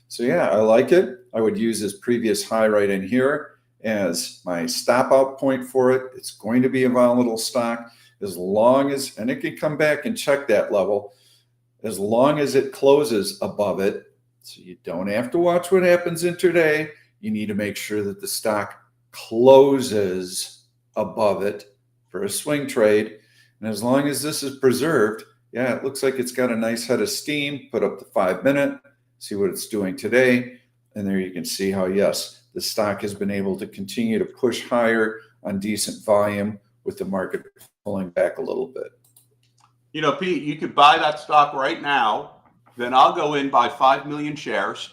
So yeah, I like it. I would use this previous high right in here as my stop out point for it. It's going to be a volatile stock as long as, and it can come back and check that level as long as it closes above it. So you don't have to watch what happens intraday. You need to make sure that the stock closes above it for a swing trade. And as long as this is preserved, yeah, it looks like it's got a nice head of steam. Put up the 5-minute, see what it's doing today. And there you can see how, yes, the stock has been able to continue to push higher on decent volume with the market pulling back a little bit. You know, Pete, you could buy that stock right now. Then I'll go in, buy 5 million shares,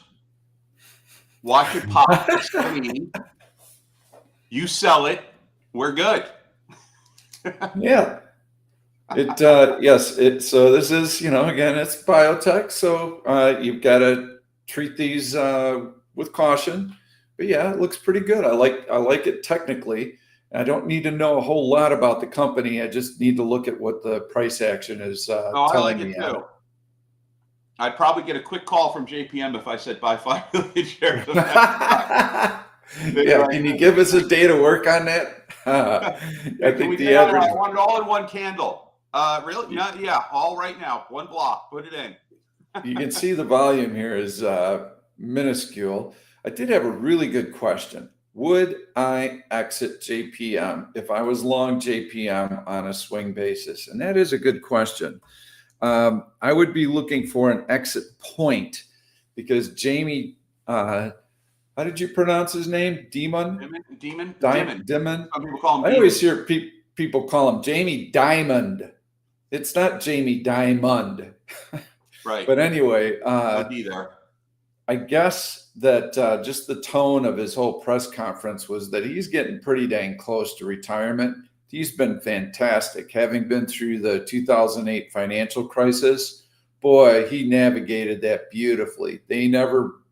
watch it pop the screen. You sell it, we're good. Yeah. Yes. So this is, again, it's biotech. So you've got to treat these with caution. But yeah, it looks pretty good. I like it technically. I don't need to know a whole lot about the company. I just need to look at what the price action is telling me. I like it too. I'd probably get a quick call from JPM if I said buy 5 million shares. Yeah, can you give us a day to work on that? I think the average. I want it all in one candle. Really? Yeah, all right now. One block. Put it in. You can see the volume here is minuscule. I did have a really good question. Would I exit JPM if I was long JPM on a swing basis? And that is a good question. I would be looking for an exit point because Jamie, how did you pronounce his name? Demon? Demon? Demon? Some people call him I Demon. always hear people call him Jamie Diamond. It's not Jamie Diamond. Right. But anyway, either. I guess that just the tone of his whole press conference was that he's getting pretty dang close to retirement. He's been fantastic, having been through the 2008 financial crisis. Boy, he navigated that beautifully. They never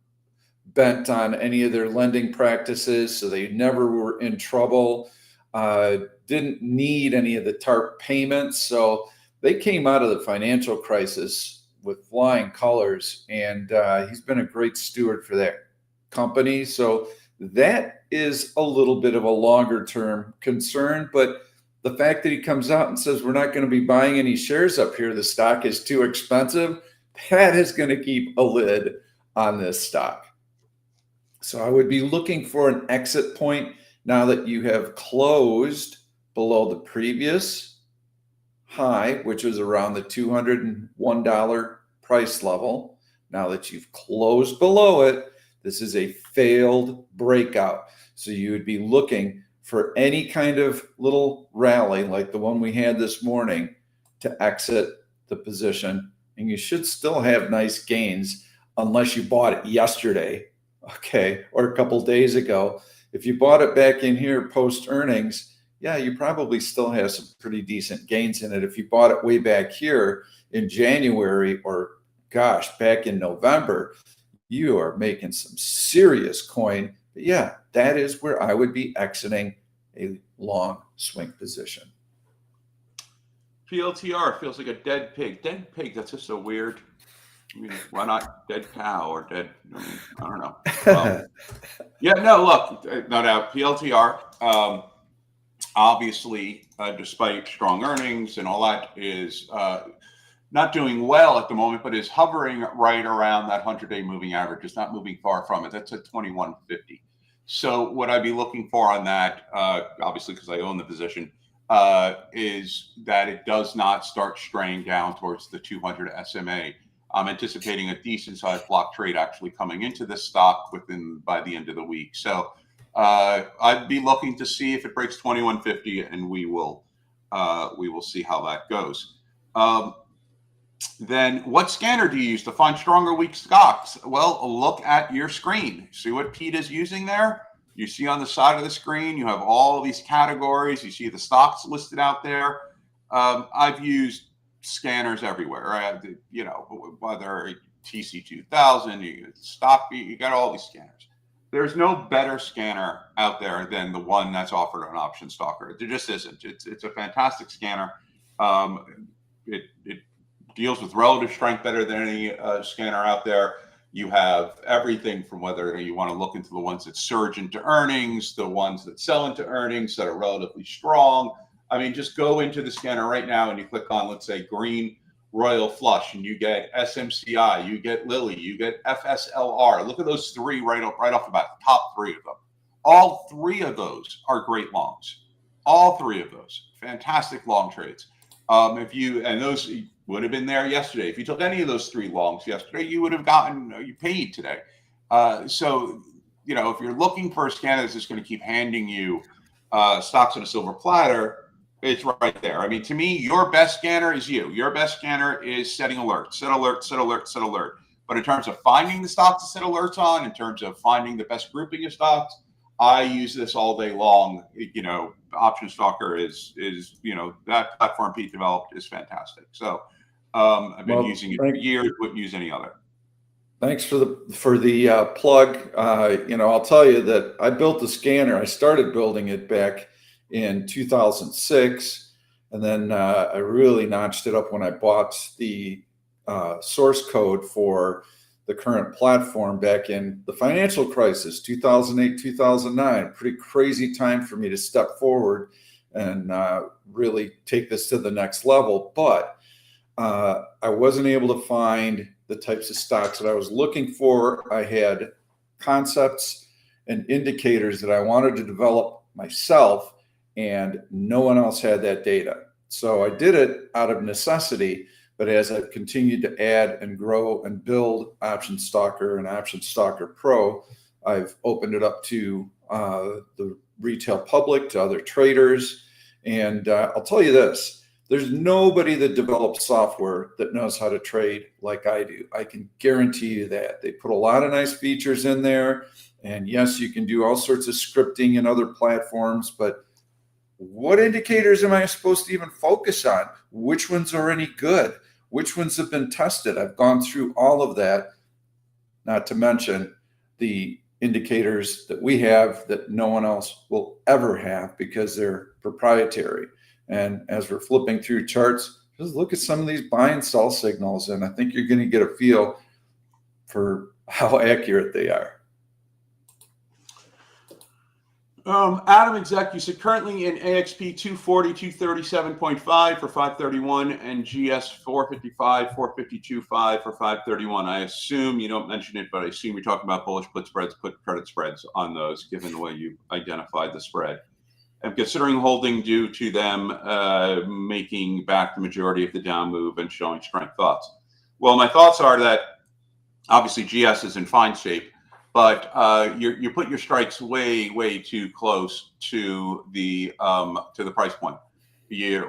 bent on any of their lending practices, so they never were in trouble. Didn't need any of the TARP payments, so they came out of the financial crisis with flying colors, and he's been a great steward for that company. So that is a little bit of a longer term concern, but the fact that he comes out and says we're not going to be buying any shares up here, the stock is too expensive, that is going to keep a lid on this stock. So I would be looking for an exit point now that you have closed below the previous high, which was around the $201 price level. Now that you've closed below it, this is a failed breakout. So you would be looking for any kind of little rally like the one we had this morning to exit the position. And you should still have nice gains unless you bought it yesterday, okay, or a couple days ago. If you bought it back in here post earnings, yeah, you probably still have some pretty decent gains in it. If you bought it way back here in January or gosh, back in November, you are making some serious coin. But yeah, that is where I would be exiting a long swing position. PLTR feels like a dead pig. Dead pig, that's just so weird. I mean, why not dead cow or dead? I don't know. Yeah, no, look, no doubt. PLTR, obviously, despite strong earnings and all that, is not doing well at the moment, but is hovering right around that 100-day moving average. It's not moving far from it. That's at 2150. So what I'd be looking for on that, obviously because I own the position, is that it does not start straying down towards the 200 SMA. I'm anticipating a decent sized block trade actually coming into this stock by the end of the week. So I'd be looking to see if it breaks 2150, and we will see how that goes. Then what scanner do you use to find stronger weak stocks? Well, look at your screen. See what Pete is using there? You see on the side of the screen, you have all these categories. You see the stocks listed out there. I've used scanners everywhere, right? You know, whether TC2000, you stock, you got all these scanners. There's no better scanner out there than the one that's offered on Option Stalker. There just isn't. It's a fantastic scanner. It deals with relative strength better than any scanner out there. You have everything from whether you want to look into the ones that surge into earnings, the ones that sell into earnings that are relatively strong. I mean, just go into the scanner right now and you click on, let's say, green Royal Flush, and you get SMCI, you get Lilly, you get FSLR. Look at those three right off the bat, the top three of them. All three of those are great longs. All three of those, fantastic long trades. Those would have been there yesterday. If you took any of those three longs yesterday, you would have you paid today. So, you know, if you're looking for a scanner that's just going to keep handing you stocks on a silver platter, it's right there. I mean, to me, your best scanner is you. Your best scanner is setting alerts, set alert, set alert, set alert. But in terms of finding the stocks to set alerts on, in terms of finding the best grouping of stocks, I use this all day long. You know, Option Stalker is you know, that platform Pete developed is fantastic. So I've been using it for years. Wouldn't use any other. Thanks for the plug. You know, I'll tell you that I built the scanner. I started building it back in 2006, and then I really notched it up when I bought the source code for the current platform back in the financial crisis, 2008, 2009. Pretty crazy time for me to step forward and really take this to the next level. But I wasn't able to find the types of stocks that I was looking for. I had concepts and indicators that I wanted to develop myself, and no one else had that data. So I did it out of necessity. But as I've continued to add and grow and build Option Stalker and Option Stalker Pro, I've opened it up to the retail public, to other traders. And I'll tell you this, there's nobody that develops software that knows how to trade like I do. I can guarantee you that. They put a lot of nice features in there. And yes, you can do all sorts of scripting in other platforms, but what indicators am I supposed to even focus on? Which ones are any good? Which ones have been tested? I've gone through all of that, not to mention the indicators that we have that no one else will ever have because they're proprietary. And as we're flipping through charts, just look at some of these buy and sell signals, and I think you're going to get a feel for how accurate they are. Adam Exec, you said currently in AXP 240, 237.5 for 531 and GS 455, 452.5 for 531. I assume you don't mention it, but I assume you're talking about bullish put spreads, put credit spreads on those, given the way you identified the spread. And considering holding due to them making back the majority of the down move and showing strength thoughts. Well, my thoughts are that obviously GS is in fine shape, but you put your strikes way too close to the price point.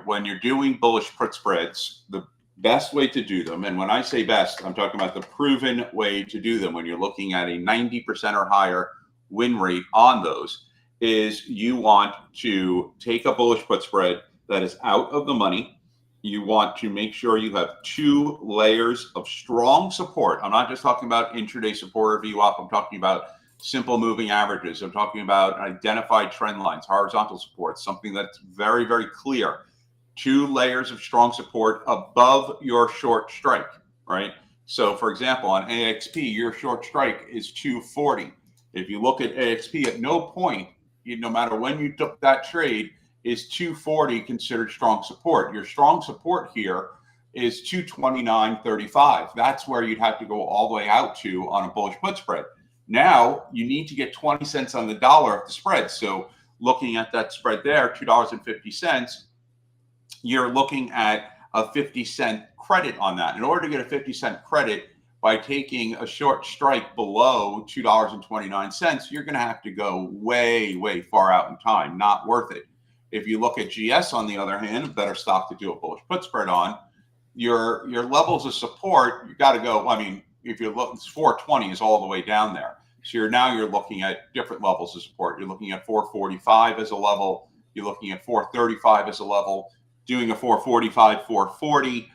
When you're doing bullish put spreads, the best way to do them, and when I say best, I'm talking about the proven way to do them when you're looking at a 90% or higher win rate on those, is you want to take a bullish put spread that is out of the money. You want to make sure you have two layers of strong support. I'm not just talking about intraday support or VWAP. I'm talking about simple moving averages. I'm talking about identified trend lines, horizontal support, something that's very, very clear. Two layers of strong support above your short strike, right? So for example, on AXP, your short strike is 240. If you look at AXP, at no point, no matter when you took that trade, is 240 considered strong support. Your strong support here is 229.35. That's where you'd have to go all the way out to on a bullish put spread. Now you need to get 20 cents on the dollar of the spread. So looking at that spread there, $2.50, you're looking at a 50-cent credit on that. In order to get a 50-cent credit by taking a short strike below $2.29, you're going to have to go way far out in time. Not worth it. If you look at GS, on the other hand, a better stock to do a bullish put spread on, your levels of support, you got to go. I mean, if you're looking, 420 is all the way down there. So you're looking at different levels of support. You're looking at 445 as a level. You're looking at 435 as a level. Doing a 445, 440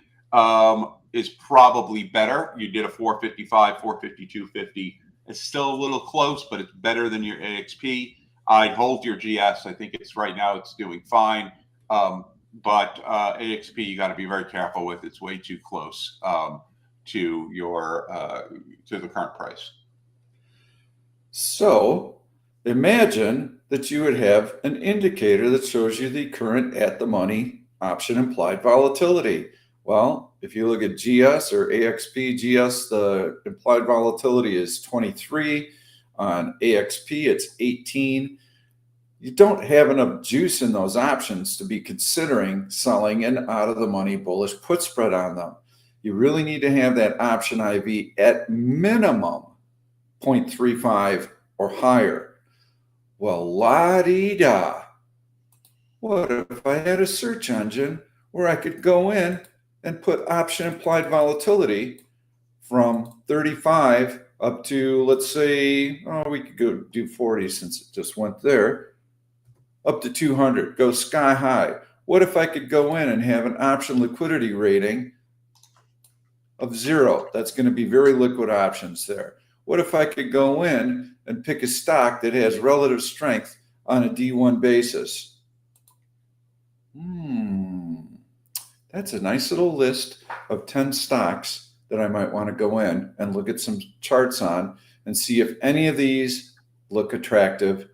is probably better. You did a 455, 452.50. It's still a little close, but it's better than your AXP. I'd hold your GS. I think it's right now it's doing fine. But AXP you got to be very careful with. It's way too close to the current price. So imagine that you would have an indicator that shows you the current at the money option implied volatility. Well, if you look at GS or AXP, GS, the implied volatility is 23. On AXP, it's 18. You don't have enough juice in those options to be considering selling an out of the money bullish put spread on them. You really need to have that option IV at minimum 0.35 or higher. Well, la-dee-da. What if I had a search engine where I could go in and put option implied volatility from 35 up to, let's say, we could go do 40 since it just went there, up to 200, go sky high. What if I could go in and have an option liquidity rating of 0? That's going to be very liquid options there. What if I could go in and pick a stock that has relative strength on a D1 basis? That's a nice little list of 10 stocks that I might want to go in and look at some charts on and see if any of these look attractive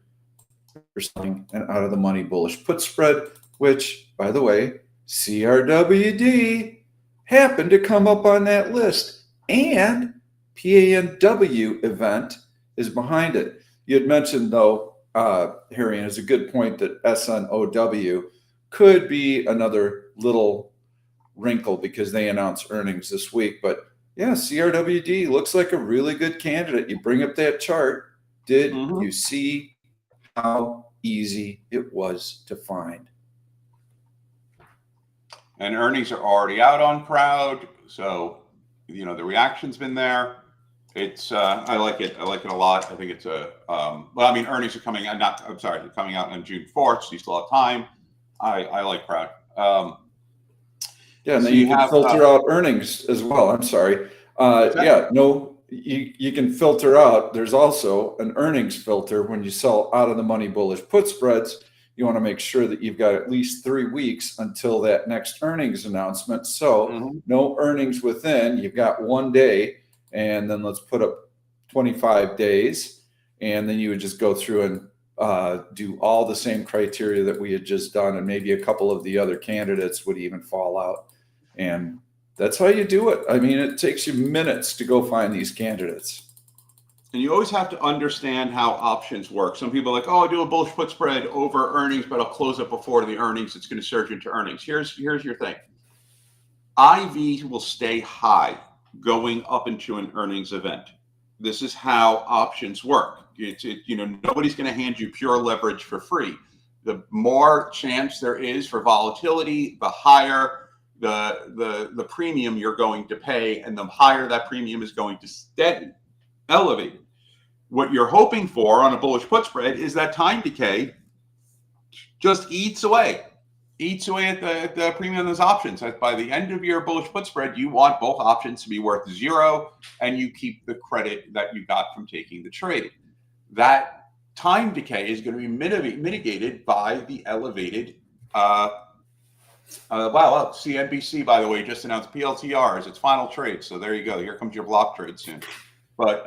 for selling an out of the money bullish put spread, which, by the way, CRWD happened to come up on that list, and PANW event is behind it. You had mentioned, though, Harry, and it's a good point, that SNOW could be another little wrinkle because they announced earnings this week. But yeah, CRWD looks like a really good candidate. You bring up that chart. Did you see how easy it was to find? And earnings are already out on crowd, so the reaction's been there. It's I like it. I like it a lot. I think it's earnings are coming out. They're coming out on June 4th, so you still have time. I like crowd. Yeah, and then you can filter out earnings as well. I'm sorry. You can filter out. There's also an earnings filter when you sell out of the money bullish put spreads. You want to make sure that you've got at least 3 weeks until that next earnings announcement. So no earnings within. You've got 1 day, and then let's put up 25 days, and then you would just go through and do all the same criteria that we had just done, and maybe a couple of the other candidates would even fall out. And that's how you do it. I mean, it takes you minutes to go find these candidates. And you always have to understand how options work. Some people are like, I do a bullish put spread over earnings, but I'll close it before the earnings. It's going to surge into earnings. Here's your thing. IV will stay high going up into an earnings event. This is how options work. Nobody's going to hand you pure leverage for free. The more chance there is for volatility, the higher the premium you're going to pay, and the higher that premium is going to stay elevated. What you're hoping for on a bullish put spread is that time decay just eats away at the premium of those options. By the end of your bullish put spread, you want both options to be worth 0, and you keep the credit that you got from taking the trade. That time decay is going to be mitigated by the elevated CNBC, by the way, just announced PLTR as its final trade. So there you go. Here comes your block trade soon. But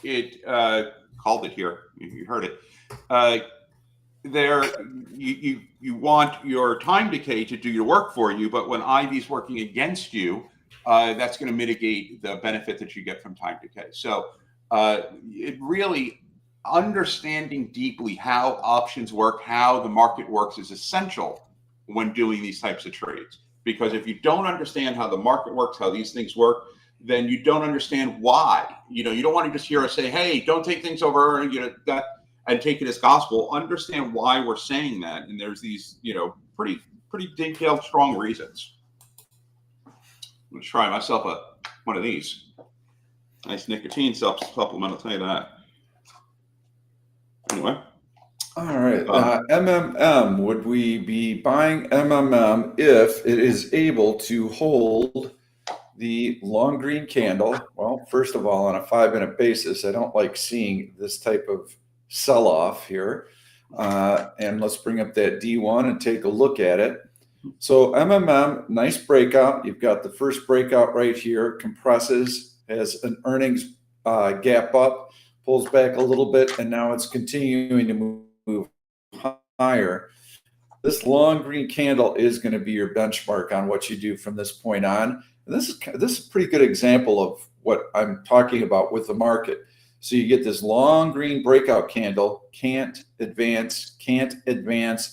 it called it here. You heard it. You want your time decay to do your work for you, but when IV's working against you, that's going to mitigate the benefit that you get from time decay. So it really understanding deeply how options work, how the market works, is essential when doing these types of trades. Because if you don't understand how the market works, how these things work, then you don't understand why. You don't want to just hear us say, hey, don't take things over, that, and take it as gospel. Understand why we're saying that. And there's these, pretty detailed, strong reasons. I'm going to try myself one of these. Nice nicotine supplement, I'll tell you that. Anyway. All right. MMM, would we be buying MMM if it is able to hold the long green candle? Well, first of all, on a 5-minute basis, I don't like seeing this type of sell-off here. And let's bring up that D1 and take a look at it. So MMM, nice breakout. You've got the first breakout right here, compresses, has an earnings gap up, pulls back a little bit, and now it's continuing to move higher. This long green candle is going to be your benchmark on what you do from this point on. And this is a pretty good example of what I'm talking about with the market. So you get this long green breakout candle, can't advance,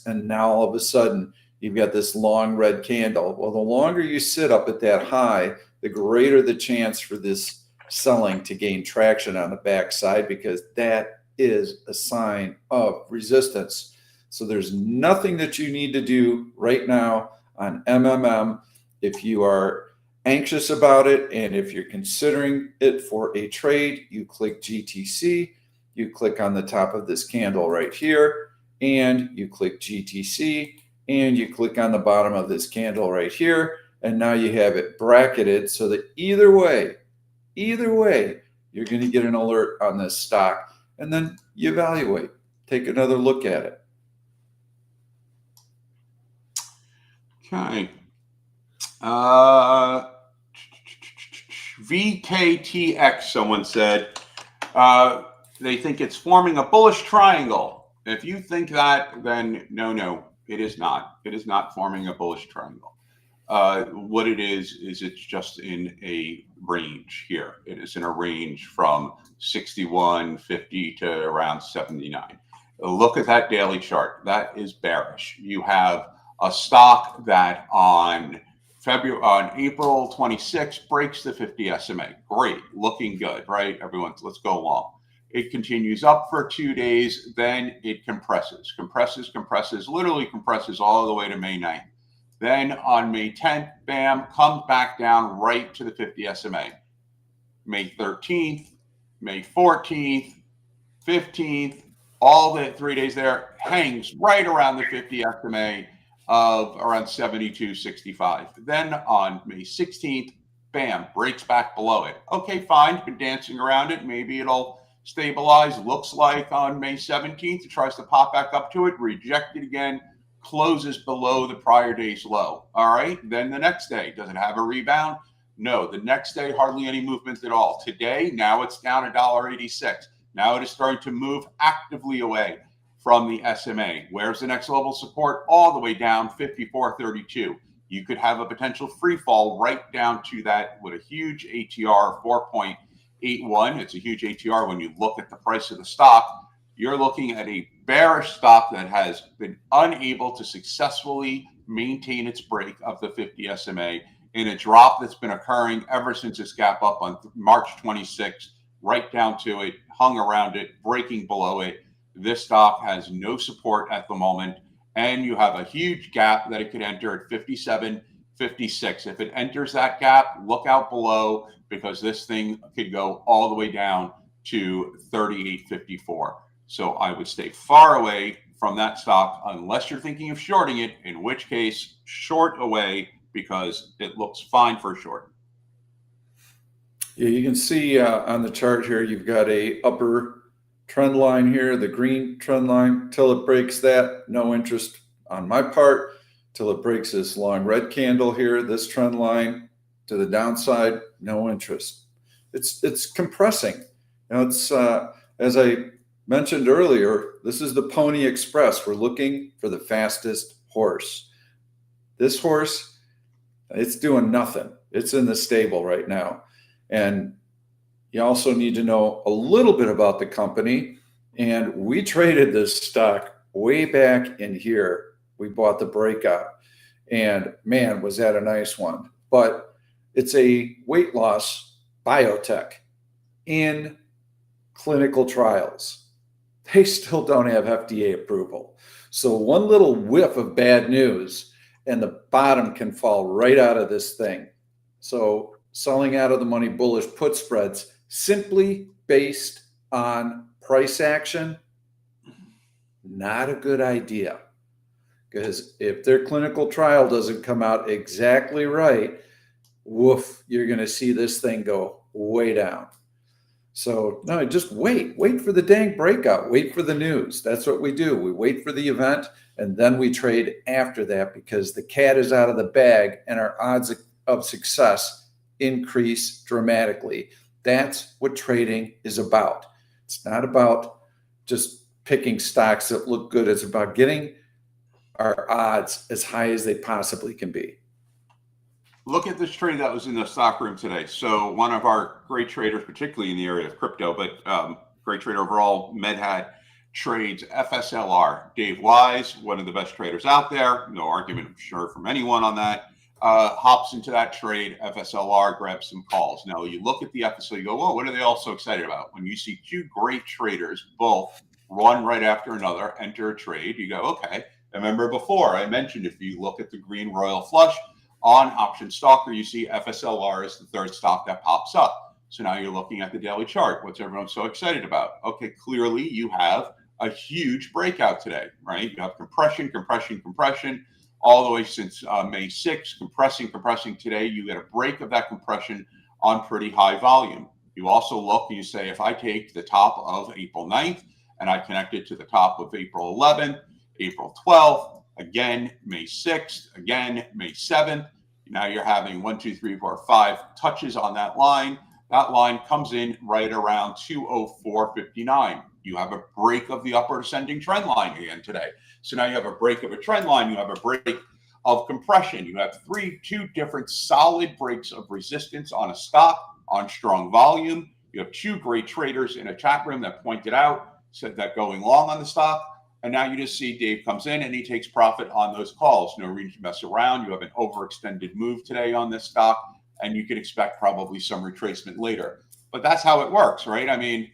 and now all of a sudden you've got this long red candle. Well, the longer you sit up at that high, the greater the chance for this selling to gain traction on the backside, because that is a sign of resistance. So there's nothing that you need to do right now on MMM. If you are anxious about it and if you're considering it for a trade, you click GTC, you click on the top of this candle right here, and you click GTC, and you click on the bottom of this candle right here, and now you have it bracketed so that either way, you're going to get an alert on this stock, and then you evaluate, take another look at it. Okay. VKTX, someone said, they think it's forming a bullish triangle. If you think that, then no, it is not. It is not forming a bullish triangle. What it is it's just in a range here. It is in a range from 61.50 to around 79. Look at that daily chart. That is bearish. You have a stock that on April 26th breaks the 50 SMA. Great, looking good, right? Everyone, let's go along. It continues up for 2 days, then it compresses, literally compresses all the way to May 9th. Then on May 10th, bam, comes back down right to the 50 SMA. May 13th, May 14th, 15th, all the 3 days there, hangs right around the 50 SMA of around 72.65. Then on May 16th, bam, breaks back below it. Okay, fine, been dancing around it. Maybe it'll stabilize. Looks like on May 17th, it tries to pop back up to it, rejected again, closes below the prior day's low. All right, then the next day, does it have a rebound? No, the next day, hardly any movement at all. Today, now it's down $1.86. Now it is starting to move actively away from the SMA. Where's the next level of support? All the way down 54.32. You could have a potential free fall right down to that with a huge ATR 4.81. It's a huge ATR when you look at the price of the stock. You're looking at a bearish stock that has been unable to successfully maintain its break of the 50 SMA in a drop that's been occurring ever since its gap up on March 26th, right down to it, hung around it, breaking below it. This stock has no support at the moment, and you have a huge gap that it could enter at 57.56. If it enters that gap, look out below, because this thing could go all the way down to 38.54. So I would stay far away from that stock unless you're thinking of shorting it, in which case short away, because it looks fine for short. Yeah, you can see on the chart here, you've got a upper trend line here, the green trend line. Till it breaks that, no interest on my part. Till it breaks this long red candle here, this trend line to the downside, no interest. It's compressing. You know, it's as I mentioned earlier, this is the Pony Express. We're looking for the fastest horse. This horse, it's doing nothing. It's in the stable right now. And you also need to know a little bit about the company. And we traded this stock way back in here. We bought the breakout. And man, was that a nice one. But it's a weight loss biotech in clinical trials. They still don't have FDA approval. So one little whiff of bad news and the bottom can fall right out of this thing. So selling out of the money bullish put spreads simply based on price action, Not a good idea, because if their clinical trial doesn't come out exactly right, woof, you're going to see this thing go way down. So no, just wait for the dang breakout, wait for the news. That's what we do. We wait for the event and then we trade after that, because the cat is out of the bag and our odds of success increase dramatically. That's what trading is about. It's not about just picking stocks that look good. It's about getting our odds as high as they possibly can be. Look at this trade that was in the stock room today. So one of our great traders, particularly in the area of crypto, but great trader overall, MedHat, trades FSLR. Dave Wise, one of the best traders out there, no argument, I'm sure, from anyone on that, hops into that trade, FSLR, grabs some calls. Now, you look at the FSLR, you go, whoa, what are they all so excited about? When you see two great traders, both one right after another, enter a trade, you go, okay. Remember before, I mentioned if you look at the green royal flush on Option Stalker, you see FSLR is the third stock that pops up. So now you're looking at the daily chart. What's everyone so excited about? Okay, clearly you have a huge breakout today, right? You have compression, compression, compression, all the way since May 6th, compressing today. You get a break of that compression on pretty high volume. You also look and you say, if I take the top of April 9th and I connect it to the top of April 11th, April 12th, again, May 6th, again, May 7th. Now you're having 1, 2, 3, 4, 5 touches on that line. That line comes in right around 204.59. You have a break of the upward ascending trend line again today. So now you have a break of a trend line. You have a break of compression. You have two different solid breaks of resistance on a stock on strong volume. You have two great traders in a chat room that pointed out, said that going long on the stock. And now you just see Dave comes in and he takes profit on those calls. No reason to mess around. You have an overextended move today on this stock, and you can expect probably some retracement later. But that's how it works, right? I mean,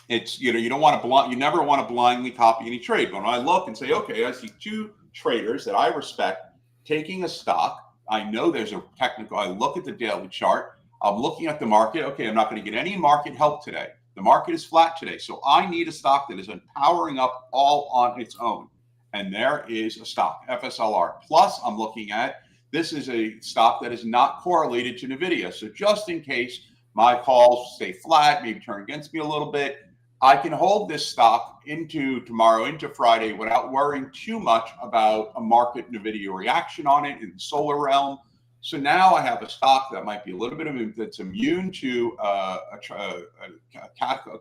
it's, you don't want to you never want to blindly copy any trade. But when I look and say, okay, I see two traders that I respect taking a stock. I know there's a technical. I look at the daily chart. I'm looking at the market. Okay, I'm not going to get any market help today. The market is flat today. So I need a stock that is powering up all on its own. And there is a stock, FSLR. Plus, I'm looking at, this is a stock that is not correlated to Nvidia. So just in case my calls stay flat, maybe turn against me a little bit, I can hold this stock into tomorrow, into Friday, without worrying too much about a market Nvidia reaction on it in the solar realm. So now I have a stock that might be a little bit of that's immune to a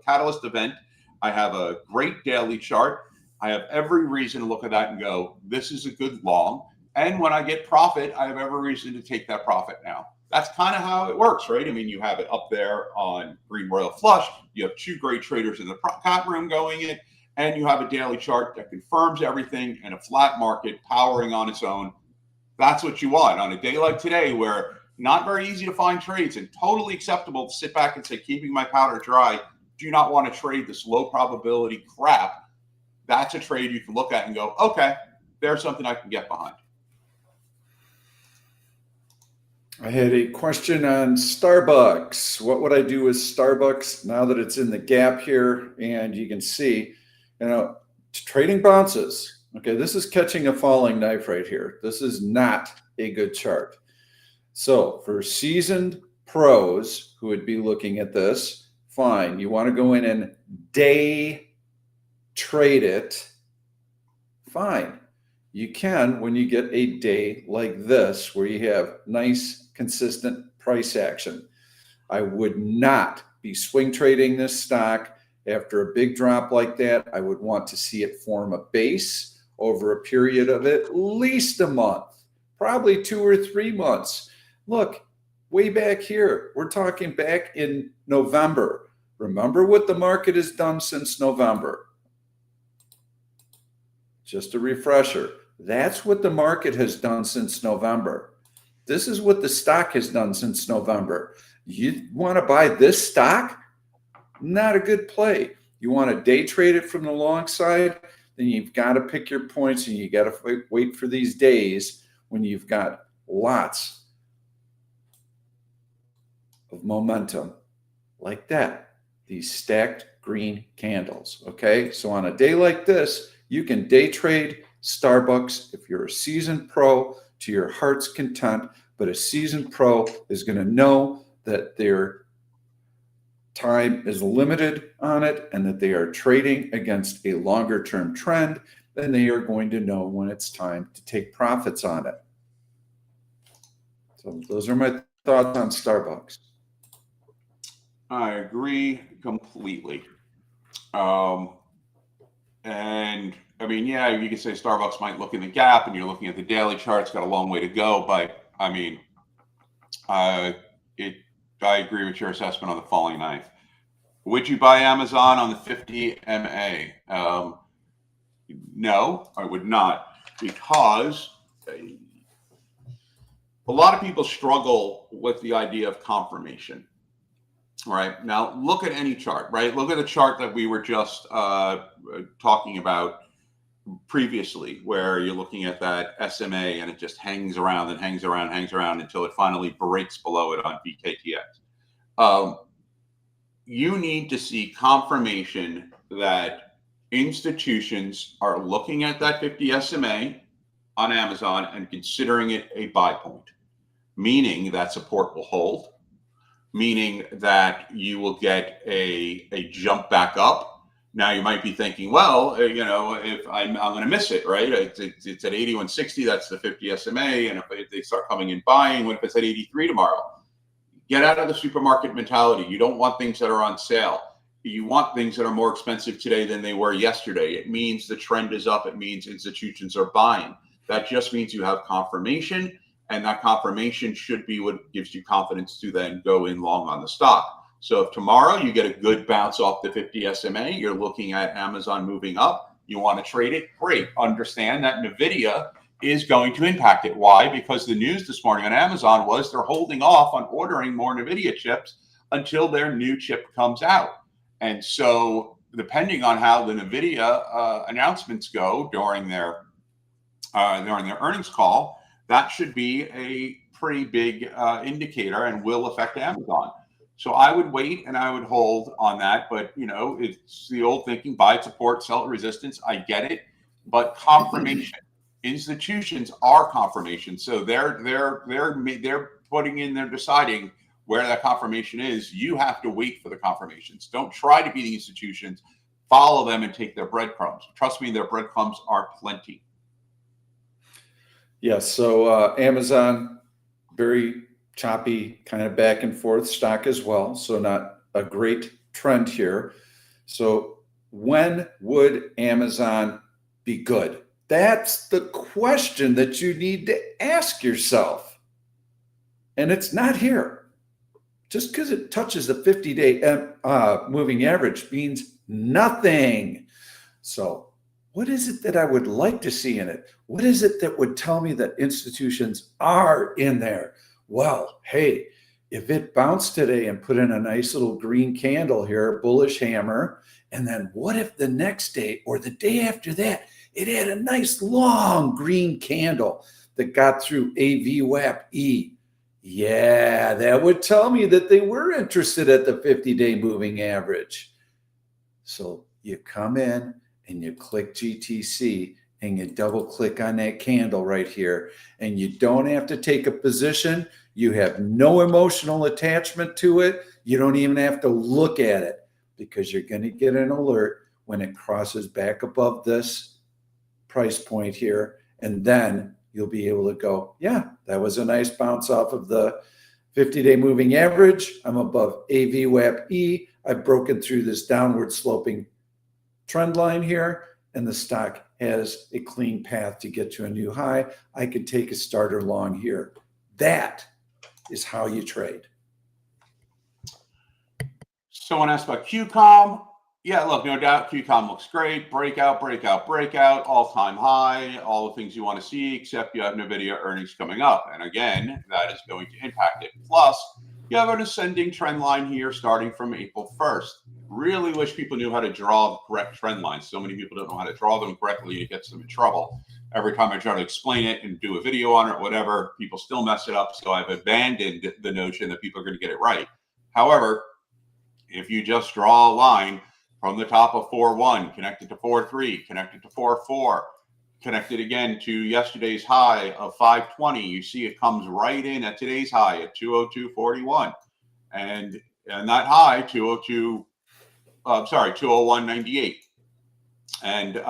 catalyst event. I have a great daily chart. I have every reason to look at that and go, this is a good long. And when I get profit, I have every reason to take that profit now. That's kind of how it works, right? I mean, you have it up there on Green Royal Flush. You have two great traders in the chat room going in, and you have a daily chart that confirms everything and a flat market powering on its own. That's what you want on a day like today, where not very easy to find trades and totally acceptable to sit back and say, keeping my powder dry, do not want to trade this low probability crap. That's a trade you can look at and go, okay, there's something I can get behind. I had a question on Starbucks. What would I do with Starbucks now that it's in the gap here? And you can see, trading bounces. Okay, this is catching a falling knife right here. This is not a good chart. So for seasoned pros who would be looking at this, fine. You want to go in and day trade it, fine. You can when you get a day like this where you have nice, consistent price action. I would not be swing trading this stock after a big drop like that. I would want to see it form a base over a period of at least a month, probably 2 or 3 months. Look, way back here, we're talking back in November. Remember what the market has done since November. Just a refresher. That's what the market has done since November. This is what the stock has done since November. You want to buy this stock? Not a good play. You want to day trade it from the long side? Then you've got to pick your points and you got to wait for these days when you've got lots of momentum like that. These stacked green candles. Okay, so on a day like this, You can day trade Starbucks if you're a seasoned pro to your heart's content, but a seasoned pro is going to know that their time is limited on it and that they are trading against a longer term trend, then they are going to know when it's time to take profits on it. So those are my thoughts on Starbucks. I agree completely. And I mean, yeah, you could say Starbucks might look in the gap and you're looking at the daily chart, it's got a long way to go. But I mean, I agree with your assessment on the falling knife. Would you buy Amazon on the 50 MA? No, I would not, because a lot of people struggle with the idea of confirmation. Right now, look at any chart, right? Look at the chart that we were just talking about previously, where you're looking at that SMA and it just hangs around and hangs around until it finally breaks below it on VKTX. You need to see confirmation that institutions are looking at that 50 SMA on Amazon and considering it a buy point, meaning that support will hold, meaning that you will get a jump back up. Now you might be thinking, well, you know, if I'm going to miss it, right? It's at 81.60. That's the 50 SMA. And if they start coming in buying, what if it's at 83 tomorrow? Get out of the supermarket mentality. You don't want things that are on sale. You want things that are more expensive today than they were yesterday. It means the trend is up. It means institutions are buying. That just means you have confirmation. And that confirmation should be what gives you confidence to then go in long on the stock. So if tomorrow you get a good bounce off the 50 SMA, you're looking at Amazon moving up, you want to trade it, great. Understand that Nvidia is going to impact it. Why? Because the news this morning on Amazon was they're holding off on ordering more Nvidia chips until their new chip comes out. And so depending on how the Nvidia announcements go during their earnings call, that should be a pretty big indicator and will affect Amazon. So I would wait and I would hold on that. But, you know, it's the old thinking, buy at support, sell at resistance. I get it. But confirmation, institutions are confirmation. So they're putting in, they're deciding where that confirmation is. You have to wait for the confirmations. Don't try to be the institutions. Follow them and take their breadcrumbs. Trust me, their breadcrumbs are plenty. Yes. So Amazon, very choppy, kind of back and forth stock as well. So not a great trend here. So when would Amazon be good? That's the question that you need to ask yourself. And it's not here. Just because it touches the 50-day moving average means nothing. So what is it that I would like to see in it? What is it that would tell me that institutions are in there? Well, hey, if it bounced today and put in a nice little green candle here, bullish hammer, and then what if the next day or the day after that, it had a nice long green candle that got through AVWAP-E? Yeah, that would tell me that they were interested at the 50-day moving average. So you come in and you click GTC and you double click on that candle right here, and you don't have to take a position. You have no emotional attachment to it. You don't even have to look at it, because you're going to get an alert when it crosses back above this price point here. And then you'll be able to go, yeah, that was a nice bounce off of the 50-day moving average. I'm above AVWAP-E. I've broken through this downward sloping trend line here, and the stock has a clean path to get to a new high. I could take a starter long here. That is how you trade. Someone asked about QCOM. Yeah, look, no doubt QCOM looks great. Breakout, breakout, breakout, all-time high, all the things you want to see, except you have Nvidia earnings coming up. And again, that is going to impact it. Plus, you have an ascending trend line here starting from April 1st. Really wish people knew how to draw the correct trend lines. So many people don't know how to draw them correctly, and it gets them in trouble. Every time I try to explain it and do a video on it or whatever, people still mess it up. So I've abandoned the notion that people are going to get it right. However, if you just draw a line from the top of 4.1, connected to 4.3, connected to 4.4, connected again to yesterday's high of 520. You see it comes right in at today's high at 202.41, and that high 201.98. And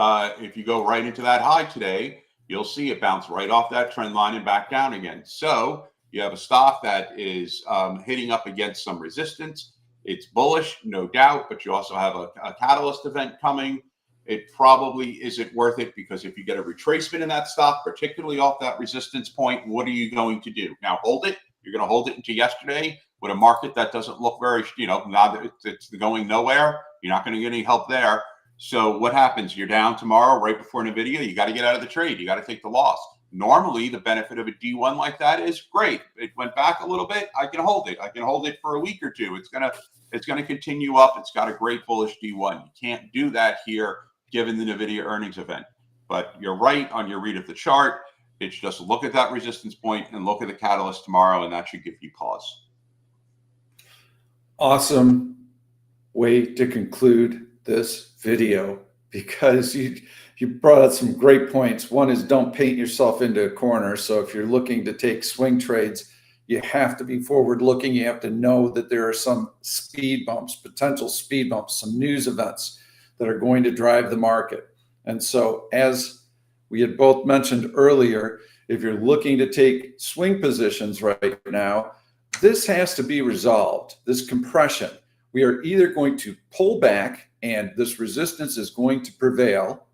if you go right into that high today, you'll see it bounce right off that trend line and back down again. So you have a stock that is hitting up against some resistance. It's bullish, no doubt, but you also have a catalyst event coming. It probably isn't worth it, because if you get a retracement in that stock, particularly off that resistance point, what are you going to do? Now hold it. You're going to hold it into yesterday with a market that doesn't look very, now that it's going nowhere. You're not going to get any help there. So what happens? You're down tomorrow right before Nvidia. You got to get out of the trade. You got to take the loss. Normally, the benefit of a D1 like that is great. It went back a little bit. I can hold it. I can hold it for a week or two. It's gonna continue up. It's got a great bullish D1. You can't do that here given the Nvidia earnings event. But you're right on your read of the chart. It's just look at that resistance point and look at the catalyst tomorrow, and that should give you pause. Awesome way to conclude this video, because you brought out some great points. One is, don't paint yourself into a corner. So if you're looking to take swing trades, you have to be forward looking. You have to know that there are some speed bumps, potential speed bumps, some news events that are going to drive the market. And so, as we had both mentioned earlier, if you're looking to take swing positions right now, this has to be resolved, this compression. We are either going to pull back and this resistance is going to prevail,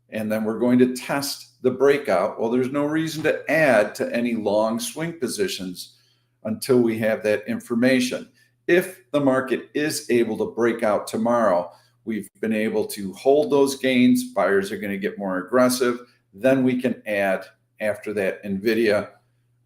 and then we're going to test the breakout. Well, there's no reason to add to any long swing positions until we have that information. If the market is able to break out tomorrow, we've been able to hold those gains. Buyers are going to get more aggressive. Then we can add after that Nvidia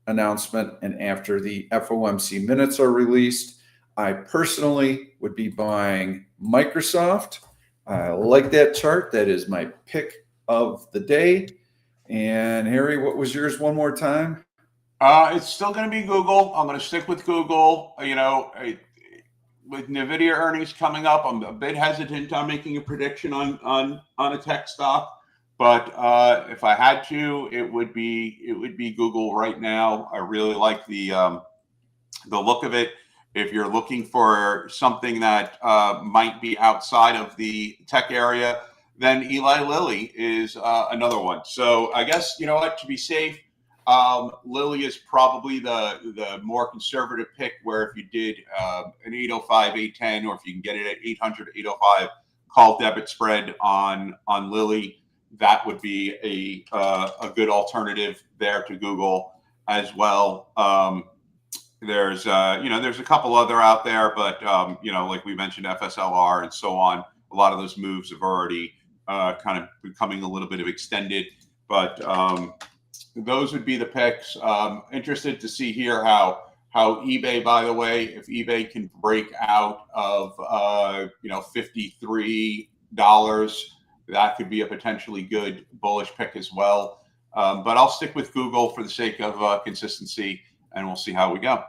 announcement and after the FOMC minutes are released. I personally would be buying Microsoft. I like that chart. That is my pick of the day. And Harry, what was yours one more time? It's still going to be Google. I'm going to stick with Google. With Nvidia earnings coming up, I'm a bit hesitant on making a prediction on a tech stock. But if I had to, it would be Google right now. I really like the look of it. If you're looking for something that might be outside of the tech area, then Eli Lilly is another one. So I guess, you know what, to be safe, Lilly is probably the more conservative pick, where if you did an 805, 810, or if you can get it at 800, 805 call debit spread on Lilly, that would be a good alternative there to Google as well. There's a couple other out there, but like we mentioned, FSLR and so on. A lot of those moves have already kind of becoming a little bit of extended, but those would be the picks. Interested to see here how eBay, by the way, if eBay can break out of $53, that could be a potentially good bullish pick as well. But I'll stick with Google for the sake of consistency, and we'll see how we go.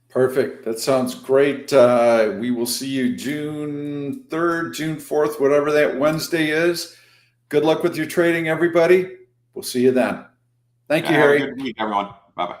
Perfect. That sounds great. We will see you June 3rd, June 4th, whatever that Wednesday is. Good luck with your trading, everybody. We'll see you then. Thank you, Harry. Have a good week, everyone. Bye-bye.